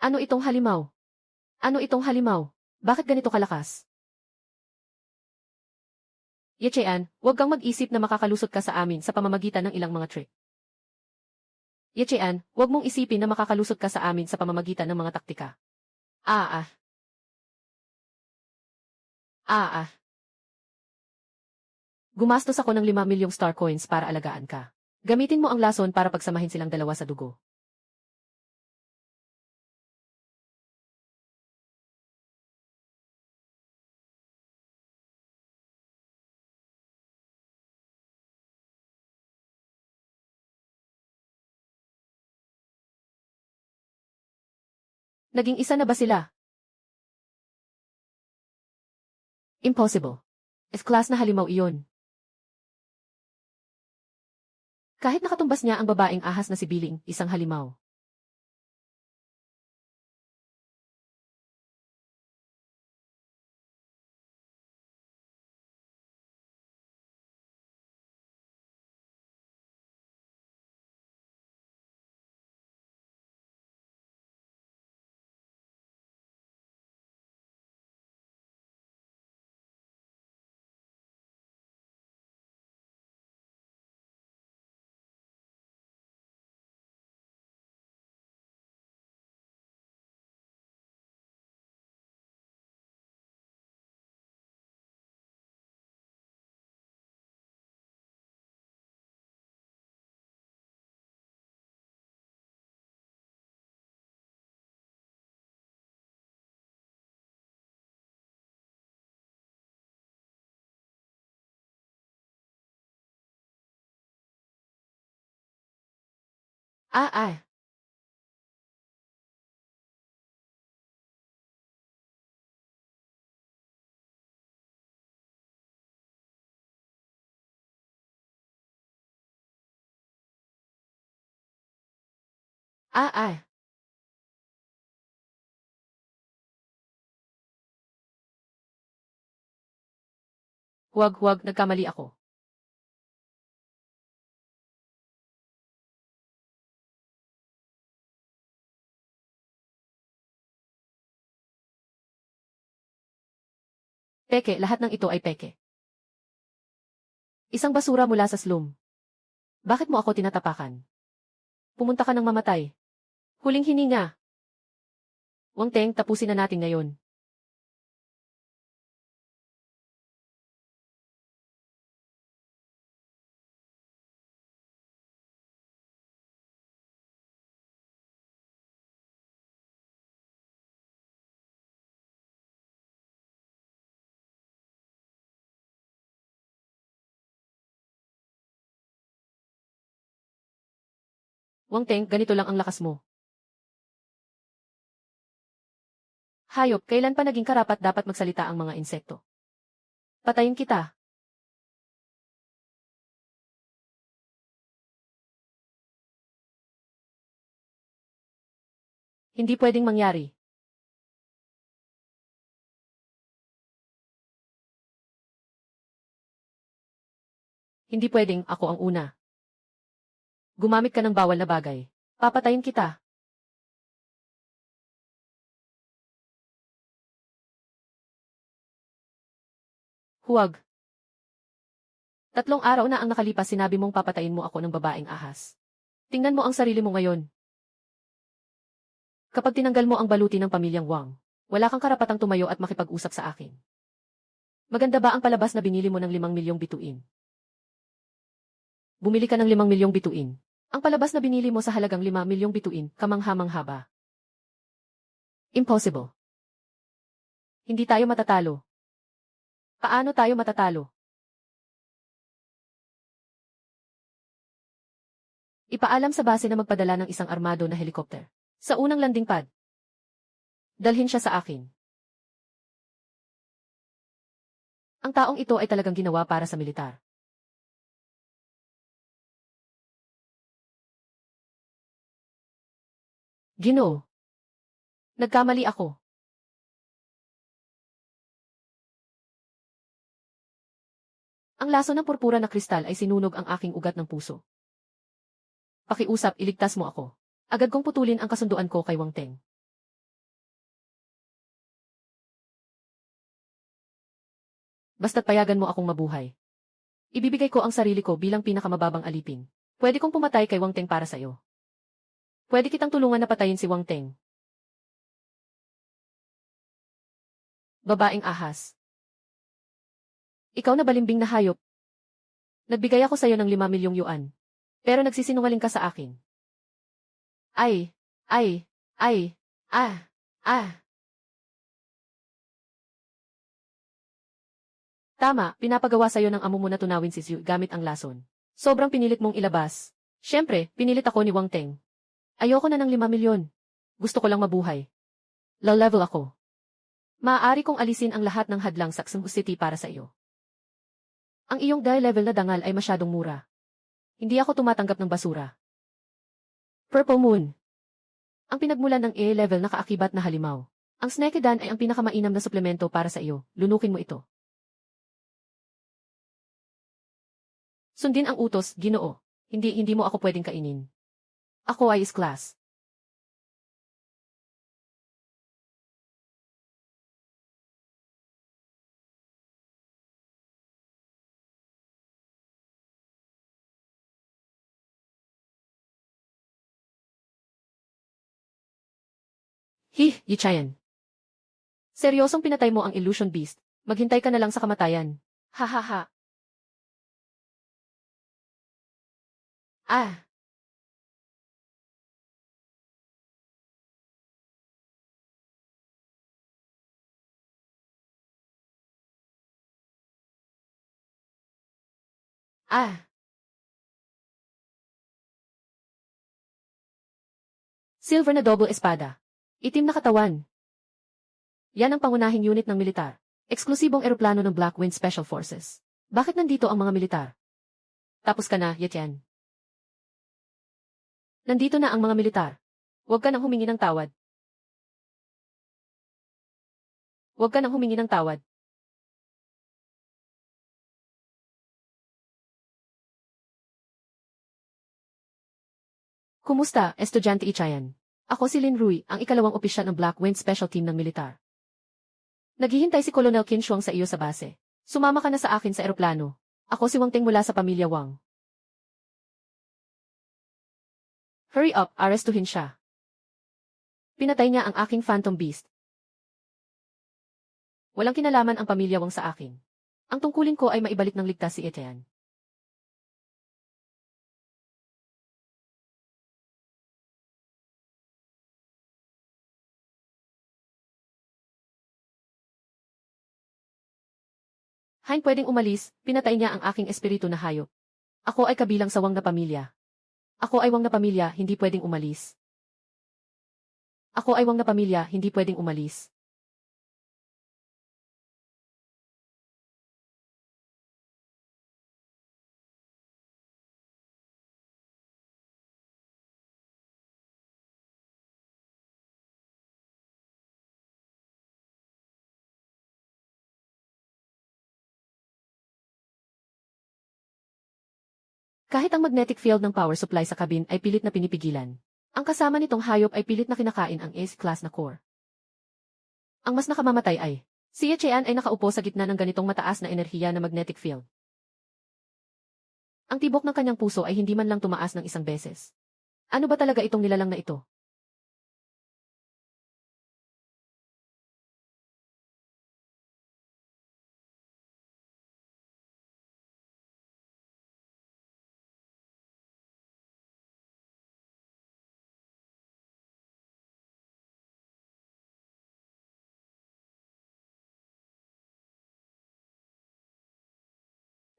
Ano itong halimaw? Ano itong halimaw? Bakit ganito kalakas? Yechean, huwag kang mag-isip na makakalusot ka sa amin sa pamamagitan ng ilang mga trick. Ye Qian, huwag mong isipin na makakalusot ka sa amin sa pamamagitan ng mga taktika. Ah ah. Ah ah. Gumastos ako ng 5 milyong star coins para alagaan ka. Gamitin mo ang lason para pagsamahin silang dalawa sa dugo. Naging isa na ba sila? Impossible. S-class na halimaw iyon. Kahit nakatumbas niya ang babaeng ahas na si Biling, isang halimaw. Ah ah. Ah ah. Huwag, nagkamali ako. Peke, lahat ng ito ay peke. Isang basura mula sa slum. Bakit mo ako tinatapakan? Pumunta ka ng mamatay. Huling hininga. Wang Teng, tapusin na natin ngayon. Wang Teng, ganito lang ang lakas mo. Hayop, kailan pa naging karapat dapat magsalita ang mga insekto? Patayin kita. Hindi pwedeng mangyari. Hindi pwedeng ako ang una. Gumamit ka ng bawal na bagay. Papatayin kita. Huwag. 3 araw na ang nakalipas sinabi mong papatayin mo ako ng babaeng ahas. Tingnan mo ang sarili mo ngayon. Kapag tinanggal mo ang baluti ng pamilyang Wang, wala kang karapatang tumayo at makipag-usap sa akin. Maganda ba ang palabas na binili mo ng 5 milyong bituin? Bumili ka ng 5 milyong bituin. Ang palabas na binili mo sa halagang 5 milyong bituin, kamangha-mangha ba? Impossible. Hindi tayo matatalo. Paano tayo matatalo? Ipaalam sa base na magpadala ng isang armado na helikopter. Sa unang landing pad. Dalhin siya sa akin. Ang taong ito ay talagang ginawa para sa militar. Ginoo. Nagkamali ako. Ang laso ng purpura na kristal ay sinunog ang aking ugat ng puso. Pakiusap, iligtas mo ako. Agad kong putulin ang kasunduan ko kay Wang Teng. Basta't payagan mo akong mabuhay. Ibibigay ko ang sarili ko bilang pinakamababang alipin. Pwede kong pumatay kay Wang Teng para sa'yo. Pwede kitang tulungan na patayin si Wang Teng. Babaeng ahas. Ikaw na balimbing na hayop. Nagbigay ako sa'yo ng 5 milyong yuan. Pero nagsisinungaling ka sa akin. Ay, ay, ay, ah, ah. Tama, pinapagawa sa'yo ng amo mo na tunawin si Zhu gamit ang lason. Sobrang pinilit mong ilabas. Siyempre, pinilit ako ni Wang Teng. Ayoko na ng 5 milyon. Gusto ko lang mabuhay. Low level ako. Maaari kong alisin ang lahat ng hadlang sa Xinhu City para sa iyo. Ang iyong die level na dangal ay masyadong mura. Hindi ako tumatanggap ng basura. Purple Moon. Ang pinagmulan ng A level na kaakibat na halimaw. Ang Snekedan ay ang pinakamainam na suplemento para sa iyo. Lunukin mo ito. Sundin ang utos, Ginoo. Hindi mo ako pwedeng kainin. Ako ay is-class. Yichayan. Seryosong pinatay mo ang Illusion Beast. Maghintay ka na lang sa kamatayan. Ha. Ah. Ah. Silver na double espada. Itim na katawan. Yan ang pangunahing unit ng militar. Eksklusibong eroplano ng Black Wind Special Forces. Bakit nandito ang mga militar? Tapos ka na, Yetian. Nandito na ang mga militar. Huwag ka nang humingi ng tawad. Huwag ka nang humingi ng tawad. Kumusta, Estudyante Ichayan? Ako si Lin Rui, ang ikalawang opisyal ng Black Wind Special Team ng militar. Naghihintay si Colonel Qin Shuang sa iyo sa base. Sumama ka na sa akin sa eroplano. Ako si Wang Teng mula sa pamilya Wang. Hurry up, arestuhin siya. Pinatay niya ang aking Phantom Beast. Walang kinalaman ang pamilya Wang sa akin. Ang tungkulin ko ay maibalik ng ligtas si Etienne. Hein pwedeng umalis, pinatay niya ang aking espiritu na hayop. Ako ay kabilang sa Wang na pamilya. Ako ay Wang na pamilya, hindi pwedeng umalis. Ako ay Wang na pamilya, hindi pwedeng umalis. Kahit ang magnetic field ng power supply sa cabin ay pilit na pinipigilan. Ang kasama nitong hayop ay pilit na kinakain ang S-class na core. Ang mas nakamamatay ay, si Chean ay nakaupo sa gitna ng ganitong mataas na enerhiya na magnetic field. Ang tibok ng kanyang puso ay hindi man lang tumaas ng isang beses. Ano ba talaga itong nilalang na ito?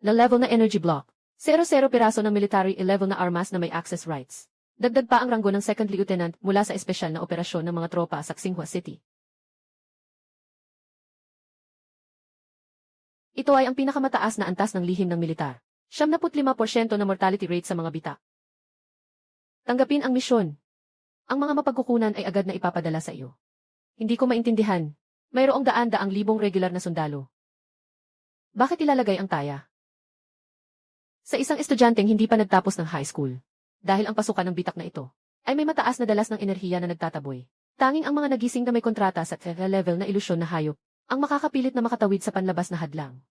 Na level na energy block. 00 piraso ng military level na armas na may access rights. Dagdag pa ang ranggo ng second lieutenant mula sa espesyal na operasyon ng mga tropa sa Xinhua City. Ito ay ang pinakamataas na antas ng lihim ng militar. 75% na mortality rate sa mga bita. Tanggapin ang misyon. Ang mga mapagkukunan ay agad na ipapadala sa iyo. Hindi ko maintindihan. Mayroong daan-daang libong regular na sundalo. Bakit ilalagay ang taya? Sa isang estudyanteng hindi pa nagtapos ng high school. Dahil ang pasukan ng bitak na ito ay may mataas na dalas ng enerhiya na nagtataboy. Tanging ang mga nagising na may kontrata sa level na ilusyon na hayop ang makakapilit na makatawid sa panlabas na hadlang.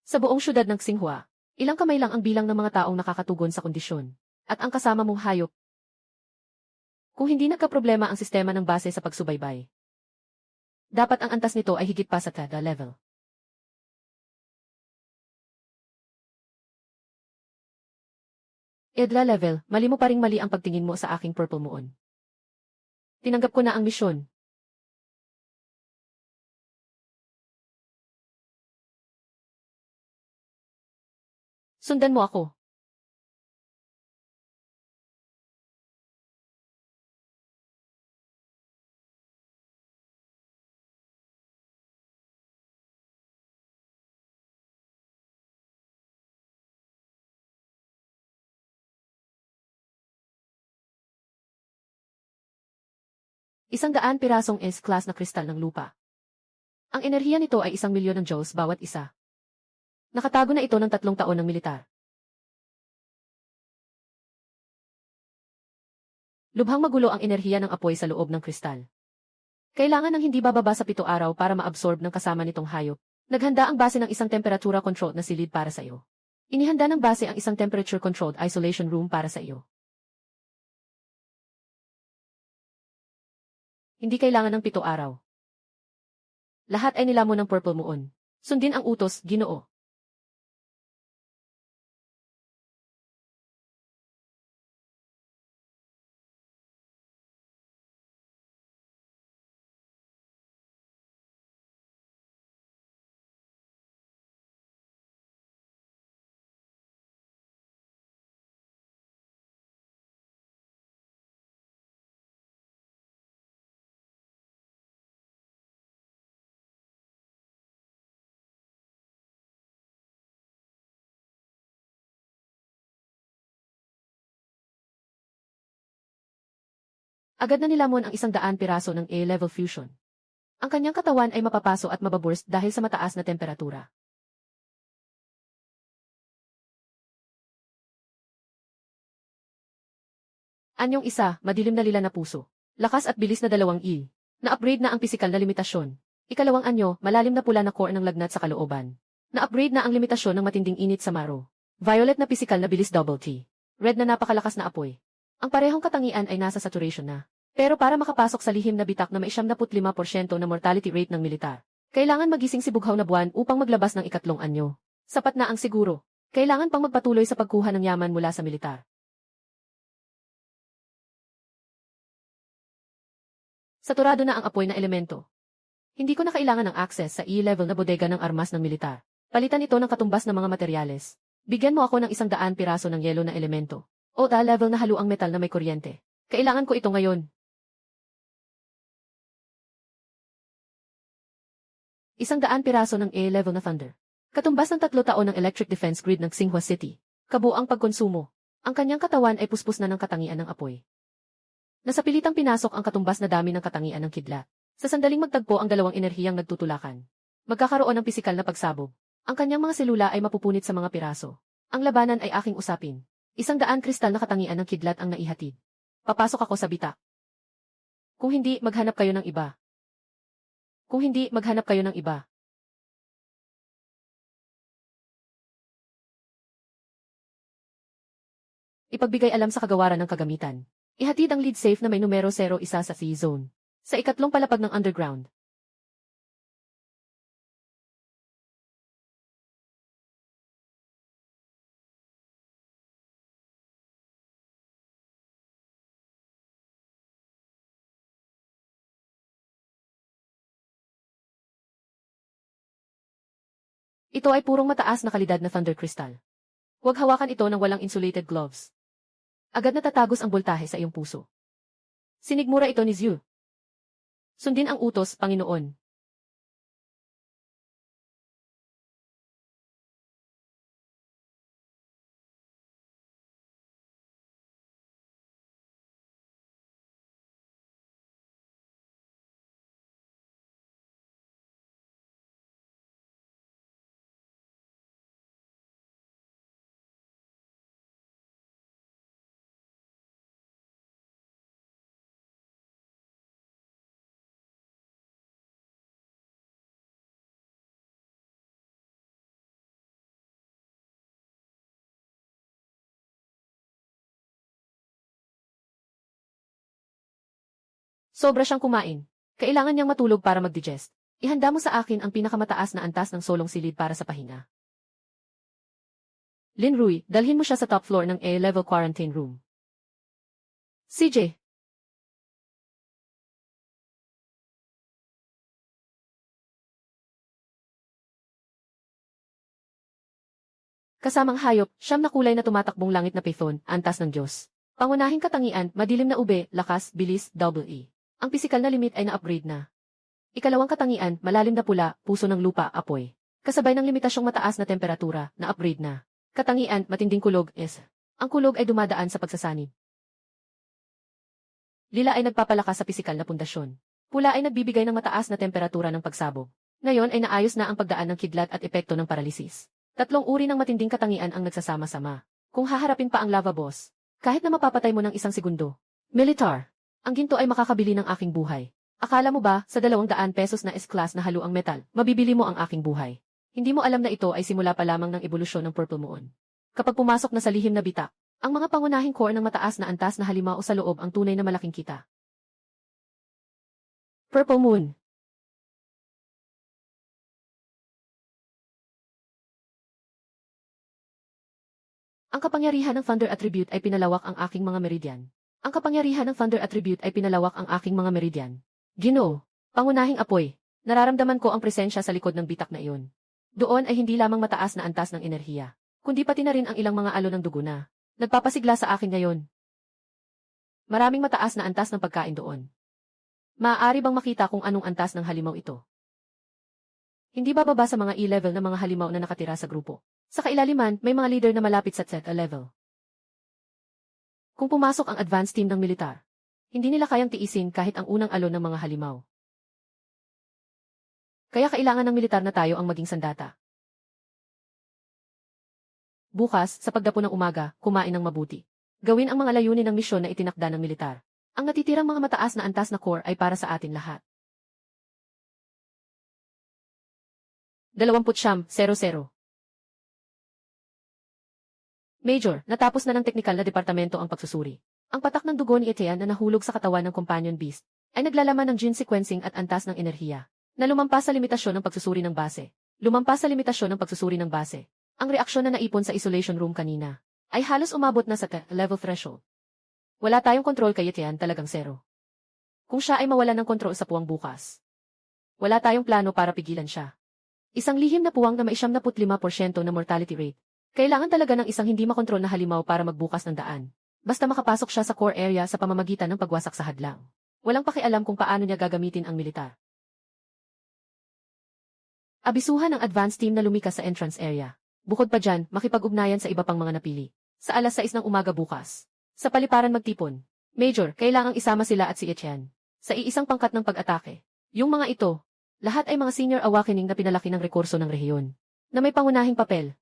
Sa buong syudad ng Xinhua, ilang kamay lang ang bilang ng mga taong nakakatugon sa kondisyon. At ang kasama mong hayop Kung hindi nagkaproblema ang sistema ng base sa pagsubaybay, dapat ang antas nito ay higit pa sa TEDA level. EDLA level, mali mo pa ring mali ang pagtingin mo sa aking Purple Moon. Tinanggap ko na ang misyon. Sundan mo ako. Isang daan pirasong S-class na kristal ng lupa. Ang enerhiya nito ay 1,000,000 ng joules bawat isa. Nakatago na ito ng 3 taon ng militar. Lubhang magulo ang enerhiya ng apoy sa loob ng kristal. Kailangan ng hindi bababa sa 7 araw para maabsorb ng kasama nitong hayop. Naghanda ang base ng isang temperatura-controlled na silid para sa iyo. Inihanda ng base ang isang temperature-controlled isolation room para sa iyo. Hindi kailangan ng 7 araw. Lahat ay nilamon ng Purple Moon. Sundin ang utos, Ginoo. Agad na nilamon ang 100 piraso ng A-level fusion. Ang kanyang katawan ay mapapaso at mababurst dahil sa mataas na temperatura. Anyong isa, madilim na lila na puso. Lakas at bilis na 2 Na-upgrade na ang pisikal na limitasyon. Ikalawang anyo, malalim na pula na core ng lagnat sa kalooban. Na-upgrade na ang limitasyon ng matinding init sa maro. Violet na pisikal na bilis double T. Red na napakalakas na apoy. Ang parehong katangian ay nasa saturation na. Pero para makapasok sa lihim na bitak na may 75% na mortality rate ng militar, kailangan magising si Bughaw na buwan upang maglabas ng ikatlong anyo. Sapat na ang siguro. Kailangan pang magpatuloy sa pagkuha ng yaman mula sa militar. Saturado na ang apoy na elemento. Hindi ko na kailangan ng access sa E-level na bodega ng armas ng militar. Palitan ito ng katumbas ng mga materyales. Bigyan mo ako ng 100 piraso ng yelo na elemento. O level na haluang metal na may kuryente. Kailangan ko ito ngayon. 100 piraso ng A-level na thunder. Katumbas ng 3 taon ng electric defense grid ng Xinhua City. Kabuang pagkonsumo. Ang kanyang katawan ay puspos na ng katangian ng apoy. Nasapilitang pinasok ang katumbas na dami ng katangian ng kidlat. Sa sandaling magtagpo ang dalawang enerhiyang nagtutulakan. Magkakaroon ng pisikal na pagsabog. Ang kanyang mga selula ay mapupunit sa mga piraso. Ang labanan ay aking usapin. 100 kristal na katangian ng kidlat ang naihatid. Papasok ako sa bitak. Kung hindi, maghanap kayo ng iba. Kung hindi, maghanap kayo ng iba. Ipagbigay alam sa kagawaran ng kagamitan. Ihatid ang lead safe na may numero 01 sa C-zone. Sa ikatlong palapag ng underground. Ito ay purong mataas na kalidad na thunder crystal. Huwag hawakan ito ng walang insulated gloves. Agad na tatagos ang boltahe sa iyong puso. Sinigmura ito ni Zhu. Sundin ang utos, Panginoon. Sobra siyang kumain. Kailangan niyang matulog para mag-digest. Ihanda mo sa akin ang pinakamataas na antas ng solong silid para sa pahinga. Lin Rui, dalhin mo siya sa top floor ng A-level quarantine room. CJ. Kasamang hayop, siyam na kulay na tumatakbong langit na python, antas ng Diyos. Pangunahing katangian, madilim na ube, lakas, bilis, double E. Ang pisikal na limit ay na-upgrade na. Ikalawang katangian, malalim na pula, puso ng lupa, apoy. Kasabay ng limitasyong mataas na temperatura, na-upgrade na. Katangian, matinding kulog, S. Ang kulog ay dumadaan sa pagsasanib. Lila ay nagpapalakas sa pisikal na pundasyon. Pula ay nagbibigay ng mataas na temperatura ng pagsabog. Ngayon ay naayos na ang pagdaan ng kidlat at epekto ng paralisis. Tatlong uri ng matinding katangian ang nagsasama-sama. Kung haharapin pa ang lava boss, kahit na mapapatay mo ng 1 segundo. Militar. Ang ginto ay makakabili ng aking buhay. Akala mo ba, sa 200 pesos na S-class na haluang metal, mabibili mo ang aking buhay? Hindi mo alam na ito ay simula pa lamang ng ebolusyon ng Purple Moon. Kapag pumasok na sa lihim na bitak, ang mga pangunahing core ng mataas na antas na halimaw sa loob ang tunay na malaking kita. Purple Moon. Ang kapangyarihan ng Thunder Attribute ay pinalawak ang aking mga meridian. Ang kapangyarihan ng Thunder Attribute ay pinalawak ang aking mga meridian. Ginoo, pangunahing apoy. Nararamdaman ko ang presensya sa likod ng bitak na iyon. Doon ay hindi lamang mataas na antas ng enerhiya, kundi pati na rin ang ilang mga alon ng dugo na nagpapasigla sa akin ngayon. Maraming mataas na antas ng pagkain doon. Maaari bang makita kung anong antas ng halimaw ito? Hindi bababa sa mga E-level na mga halimaw na nakatira sa grupo. Sa kailaliman, may mga leader na malapit sa Zeta level. Kung pumasok ang advanced team ng militar, hindi nila kayang tiisin kahit ang unang alon ng mga halimaw. Kaya kailangan ng militar na tayo ang maging sandata. Bukas, sa pagdapo ng umaga, kumain ng mabuti. Gawin ang mga layunin ng misyon na itinakda ng militar. Ang natitirang mga mataas na antas na core ay para sa atin lahat. 20-00. Major, natapos na ng teknikal na departamento ang pagsusuri. Ang patak ng dugo ni Etienne na nahulog sa katawan ng companion beast ay naglalaman ng gene sequencing at antas ng enerhiya na lumampas sa limitasyon ng pagsusuri ng base. Lumampas sa limitasyon ng pagsusuri ng base. Ang reaksyon na naipon sa isolation room kanina ay halos umabot na sa level threshold. Wala tayong kontrol kay Etienne, talagang zero. Kung siya ay mawalan ng kontrol sa puwang bukas, wala tayong plano para pigilan siya. Isang lihim na puwang na may 75% na mortality rate. Kailangan talaga ng isang hindi makontrol na halimaw para magbukas ng daan. Basta makapasok siya sa core area sa pamamagitan ng pagwasak sa hadlang. Walang pakialam kung paano niya gagamitin ang militar. Abisuhan ng advance team na lumikas sa entrance area. Bukod pa dyan, makipag-ugnayan sa iba pang mga napili. Sa 6:00 ng umaga bukas. Sa paliparan magtipon. Major, kailangang isama sila at si Etienne. Sa iisang pangkat ng pag-atake. Yung mga ito, lahat ay mga senior awakening na pinalaki ng rekurso ng rehiyon. Na may pangunahing papel.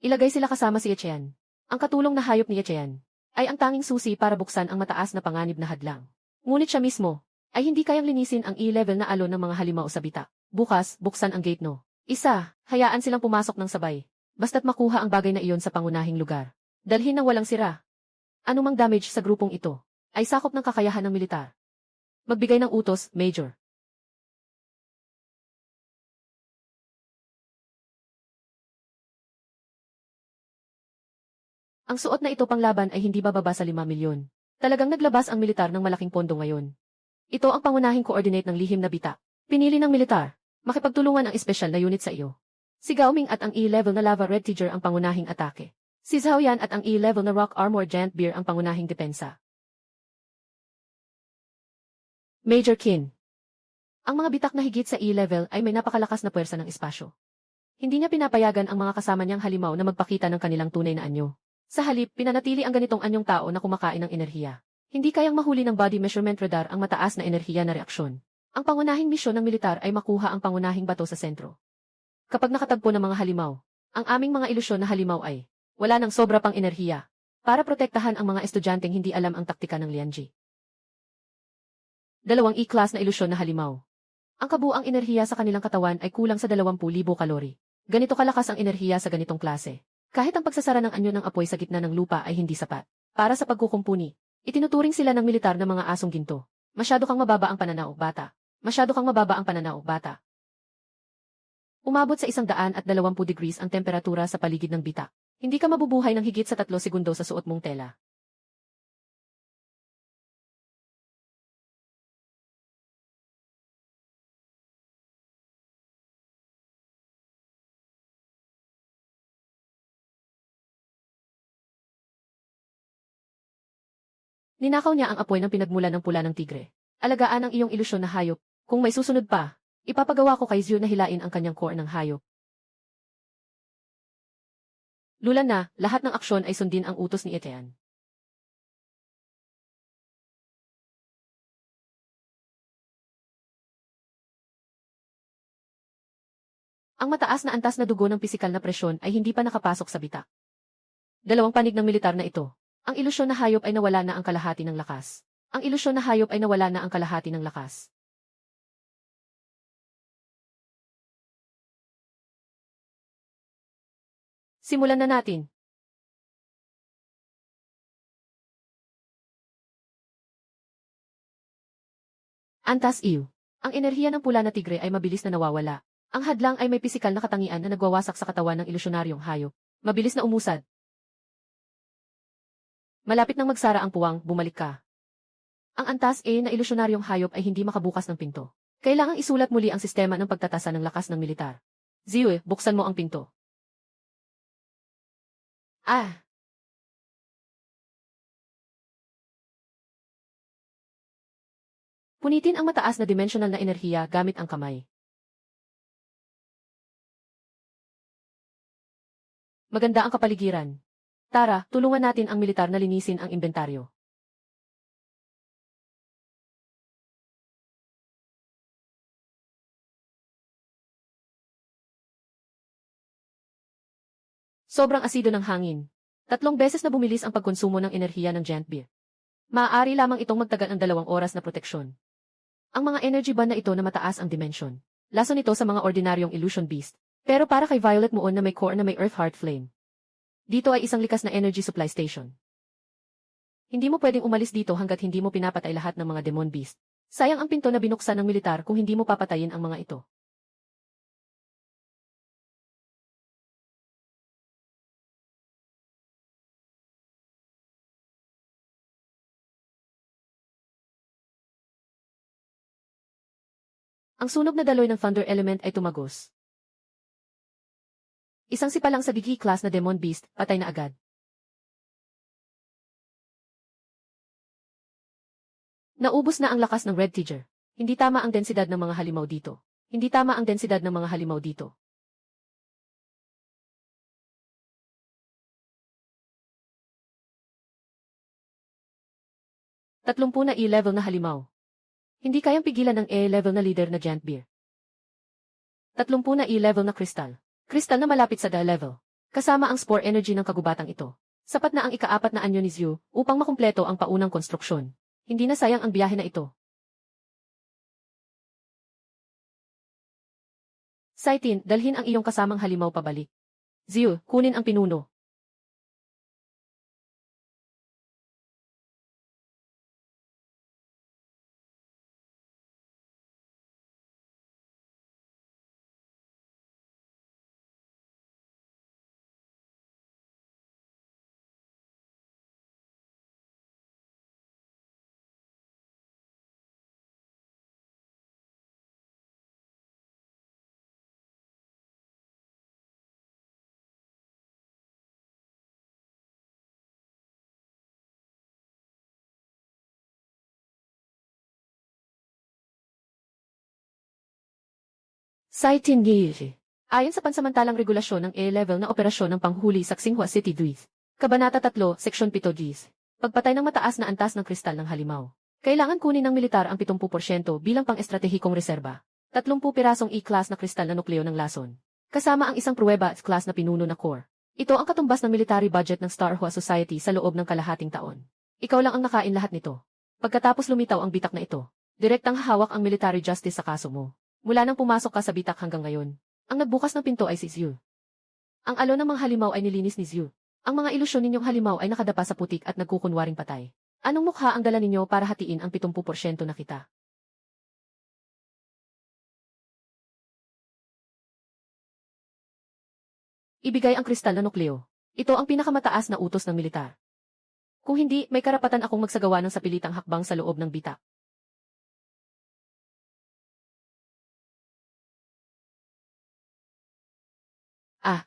Ilagay sila kasama si Etienne. Ang katulong na hayop ni Etienne ay ang tanging susi para buksan ang mataas na panganib na hadlang. Ngunit siya mismo ay hindi kayang linisin ang E-level na alon ng mga halimaw sa bitak. Bukas, buksan ang gate no. Hayaan silang pumasok ng sabay. Basta't makuha ang bagay na iyon sa pangunahing lugar. Dalhin ng walang sira. Anumang damage sa grupong ito ay sakop ng kakayahan ng militar. Magbigay ng utos, Major. Ang suot na ito panglaban ay hindi bababa sa 5 milyon. Talagang naglabas ang militar ng malaking pondo ngayon. Ito ang pangunahing coordinate ng lihim na bitak. Pinili ng militar. Makipagtulungan ang espesyal na unit sa iyo. Si Gao Ming at ang E-level na Lava Red Tiger ang pangunahing atake. Si Zhao Yan at ang E-level na Rock Armor Giant Bear ang pangunahing depensa. Major Qin. Ang mga bitak na higit sa E-level ay may napakalakas na puwersa ng espasyo. Hindi niya pinapayagan ang mga kasama niyang halimaw na magpakita ng kanilang tunay na anyo. Sa halip, pinanatili ang ganitong anyong tao na kumakain ng enerhiya. Hindi kayang mahuli ng body measurement radar ang mataas na enerhiya na reaksyon. Ang pangunahing misyon ng militar ay makuha ang pangunahing bato sa sentro. Kapag nakatagpo ng mga halimaw, ang aming mga ilusyon na halimaw ay wala ng sobra pang enerhiya para protektahan ang mga estudyanteng hindi alam ang taktika ng Lianji. 2 E-class na ilusyon na halimaw. Ang kabuang enerhiya sa kanilang katawan ay kulang sa 20,000 kalori. Ganito kalakas ang enerhiya sa ganitong klase. Kahit ang pagsasara ng anyo ng apoy sa gitna ng lupa ay hindi sapat. Para sa pagkukumpuni, itinuturing sila ng militar na mga asong ginto. Masyado kang mababa ang pananaw, bata. Masyado kang mababa ang pananaw, bata. Umabot sa 120 degrees ang temperatura sa paligid ng bitak. Hindi ka mabubuhay ng higit sa 3 segundo sa suot mong tela. Ninakaw niya ang apoy ng pinagmula ng pula ng tigre. Alagaan ang iyong ilusyon na hayop. Kung may susunod pa, ipapagawa ko kay Zyu na hilain ang kanyang core ng hayop. Lulan na, lahat ng aksyon ay sundin ang utos ni Etean. Ang mataas na antas na dugo ng pisikal na presyon ay hindi pa nakapasok sa bitak. Dalawang panig ng militar na ito. Ang ilusyon na hayop ay nawala na ang kalahati ng lakas. Ang ilusyon na hayop ay nawala na ang kalahati ng lakas. Simulan na natin. Antas Ew. Ang enerhiya ng pula na tigre ay mabilis na nawawala. Ang hadlang ay may pisikal na katangian na nagwawasak sa katawan ng ilusyonaryong hayop. Mabilis na umusad. Malapit nang magsara ang puwang, bumalik ka. Ang antas na ilusyonaryong hayop ay hindi makabukas ng pinto. Kailangang isulat muli ang sistema ng pagtatasa ng lakas ng militar. Zyu, buksan mo ang pinto. Punitin ang mataas na dimensional na enerhiya gamit ang kamay. Maganda ang kapaligiran. Tara, tulungan natin ang militar na linisin ang inventaryo. Sobrang asido ng hangin. 3 beses na bumilis ang pagkonsumo ng enerhiya ng giant beer. Maaari lamang itong magtagal ng 2 oras na proteksyon. Ang mga energy band na ito na mataas ang dimension. Laso nito sa mga ordinaryong illusion beast. Pero para kay Violet Moon na may core na may Earth Heart Flame. Dito ay isang likas na energy supply station. Hindi mo pwedeng umalis dito hanggat hindi mo pinapatay lahat ng mga demon beast. Sayang ang pinto na binuksan ng militar kung hindi mo papatayin ang mga ito. Ang sunog na daloy ng Thunder Element ay tumagos. Isang sipalang sa Digi class na demon beast, patay na agad. Naubos na ang lakas ng Red Tiger. Hindi tama ang densidad ng mga halimaw dito. Hindi tama ang densidad ng mga halimaw dito. Tatlumpu na E-level na halimaw. Hindi kayang pigilan ng E-level na leader na giant beer. 30 na E-level na kristal. Kristal na malapit sa D-level. Kasama ang spore energy ng kagubatang ito. Sapat na ang ika-4 na anyo ni Zyu upang makumpleto ang paunang konstruksyon. Hindi na sayang ang biyahe na ito. Saitin, dalhin ang iyong kasamang halimaw pabalik. Zyu, kunin ang pinuno. Saitin Gili. Ayon sa pansamantalang regulasyon ng A-level na operasyon ng panghuli sa Xinhua City Dwith. Kabanata 3, Seksyon 7 Gs. Pagpatay ng mataas na antas ng kristal ng halimaw. Kailangan kunin ng militar ang 70% bilang pang-estratehikong reserba. 30 pirasong E-class na kristal na nukleo ng lason. Kasama ang isang pruweba at class na pinuno na core. Ito ang katumbas ng military budget ng Star Hua Society sa loob ng kalahating taon. Ikaw lang ang nakain lahat nito. Pagkatapos lumitaw ang bitak na ito, direktang hawak ang military justice sa kaso mo. Mula nang pumasok ka sa bitak hanggang ngayon, ang nagbukas ng pinto ay si Zyu. Ang alon ng mga halimaw ay nilinis ni Zyu. Ang mga ilusyon ninyong halimaw ay nakadapa sa putik at nagkukunwaring patay. Anong mukha ang dala ninyo para hatiin ang 70% na kita? Ibigay ang kristal na nukleo. Ito ang pinakamataas na utos ng militar. Kung hindi, may karapatan akong magsagawa ng sapilitang hakbang sa loob ng bitak.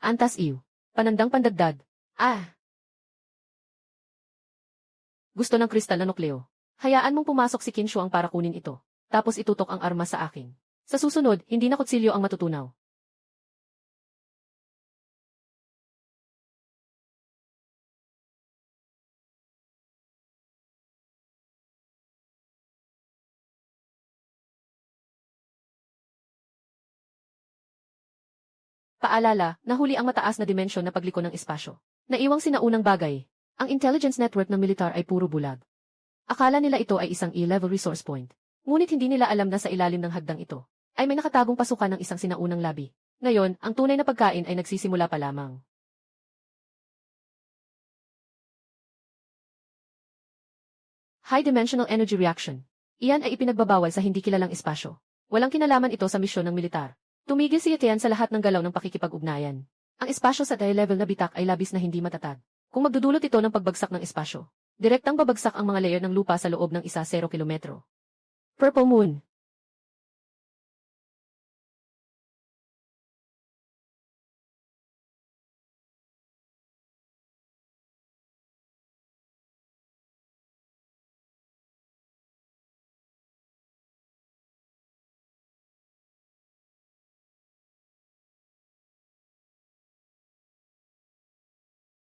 Antas iyo. Panandang pandagdag. Gusto ng kristal na nukleo. Hayaan mong pumasok si Qin Shuang para kunin ito. Tapos itutok ang armas sa akin. Sa susunod, hindi na kutsilyo ang matutunaw. Paalala, nahuli ang mataas na dimensyon na pagliko ng espasyo. Naiwang sinaunang bagay. Ang intelligence network ng militar ay puro bulag. Akala nila ito ay isang E-level resource point. Ngunit hindi nila alam na sa ilalim ng hagdang ito ay may nakatagong pasukan ng isang sinaunang labi. Ngayon, ang tunay na pagkain ay nagsisimula pa lamang. High-dimensional energy reaction. Iyan ay ipinagbabawal sa hindi kilalang espasyo. Walang kinalaman ito sa misyon ng militar. Tumigil si Yetian sa lahat ng galaw ng pakikipag-ugnayan. Ang espasyo sa high-level na bitak ay labis na hindi matatag. Kung magdudulot ito ng pagbagsak ng espasyo, direktang babagsak ang mga layer ng lupa sa loob ng 10 kilometro. Purple Moon.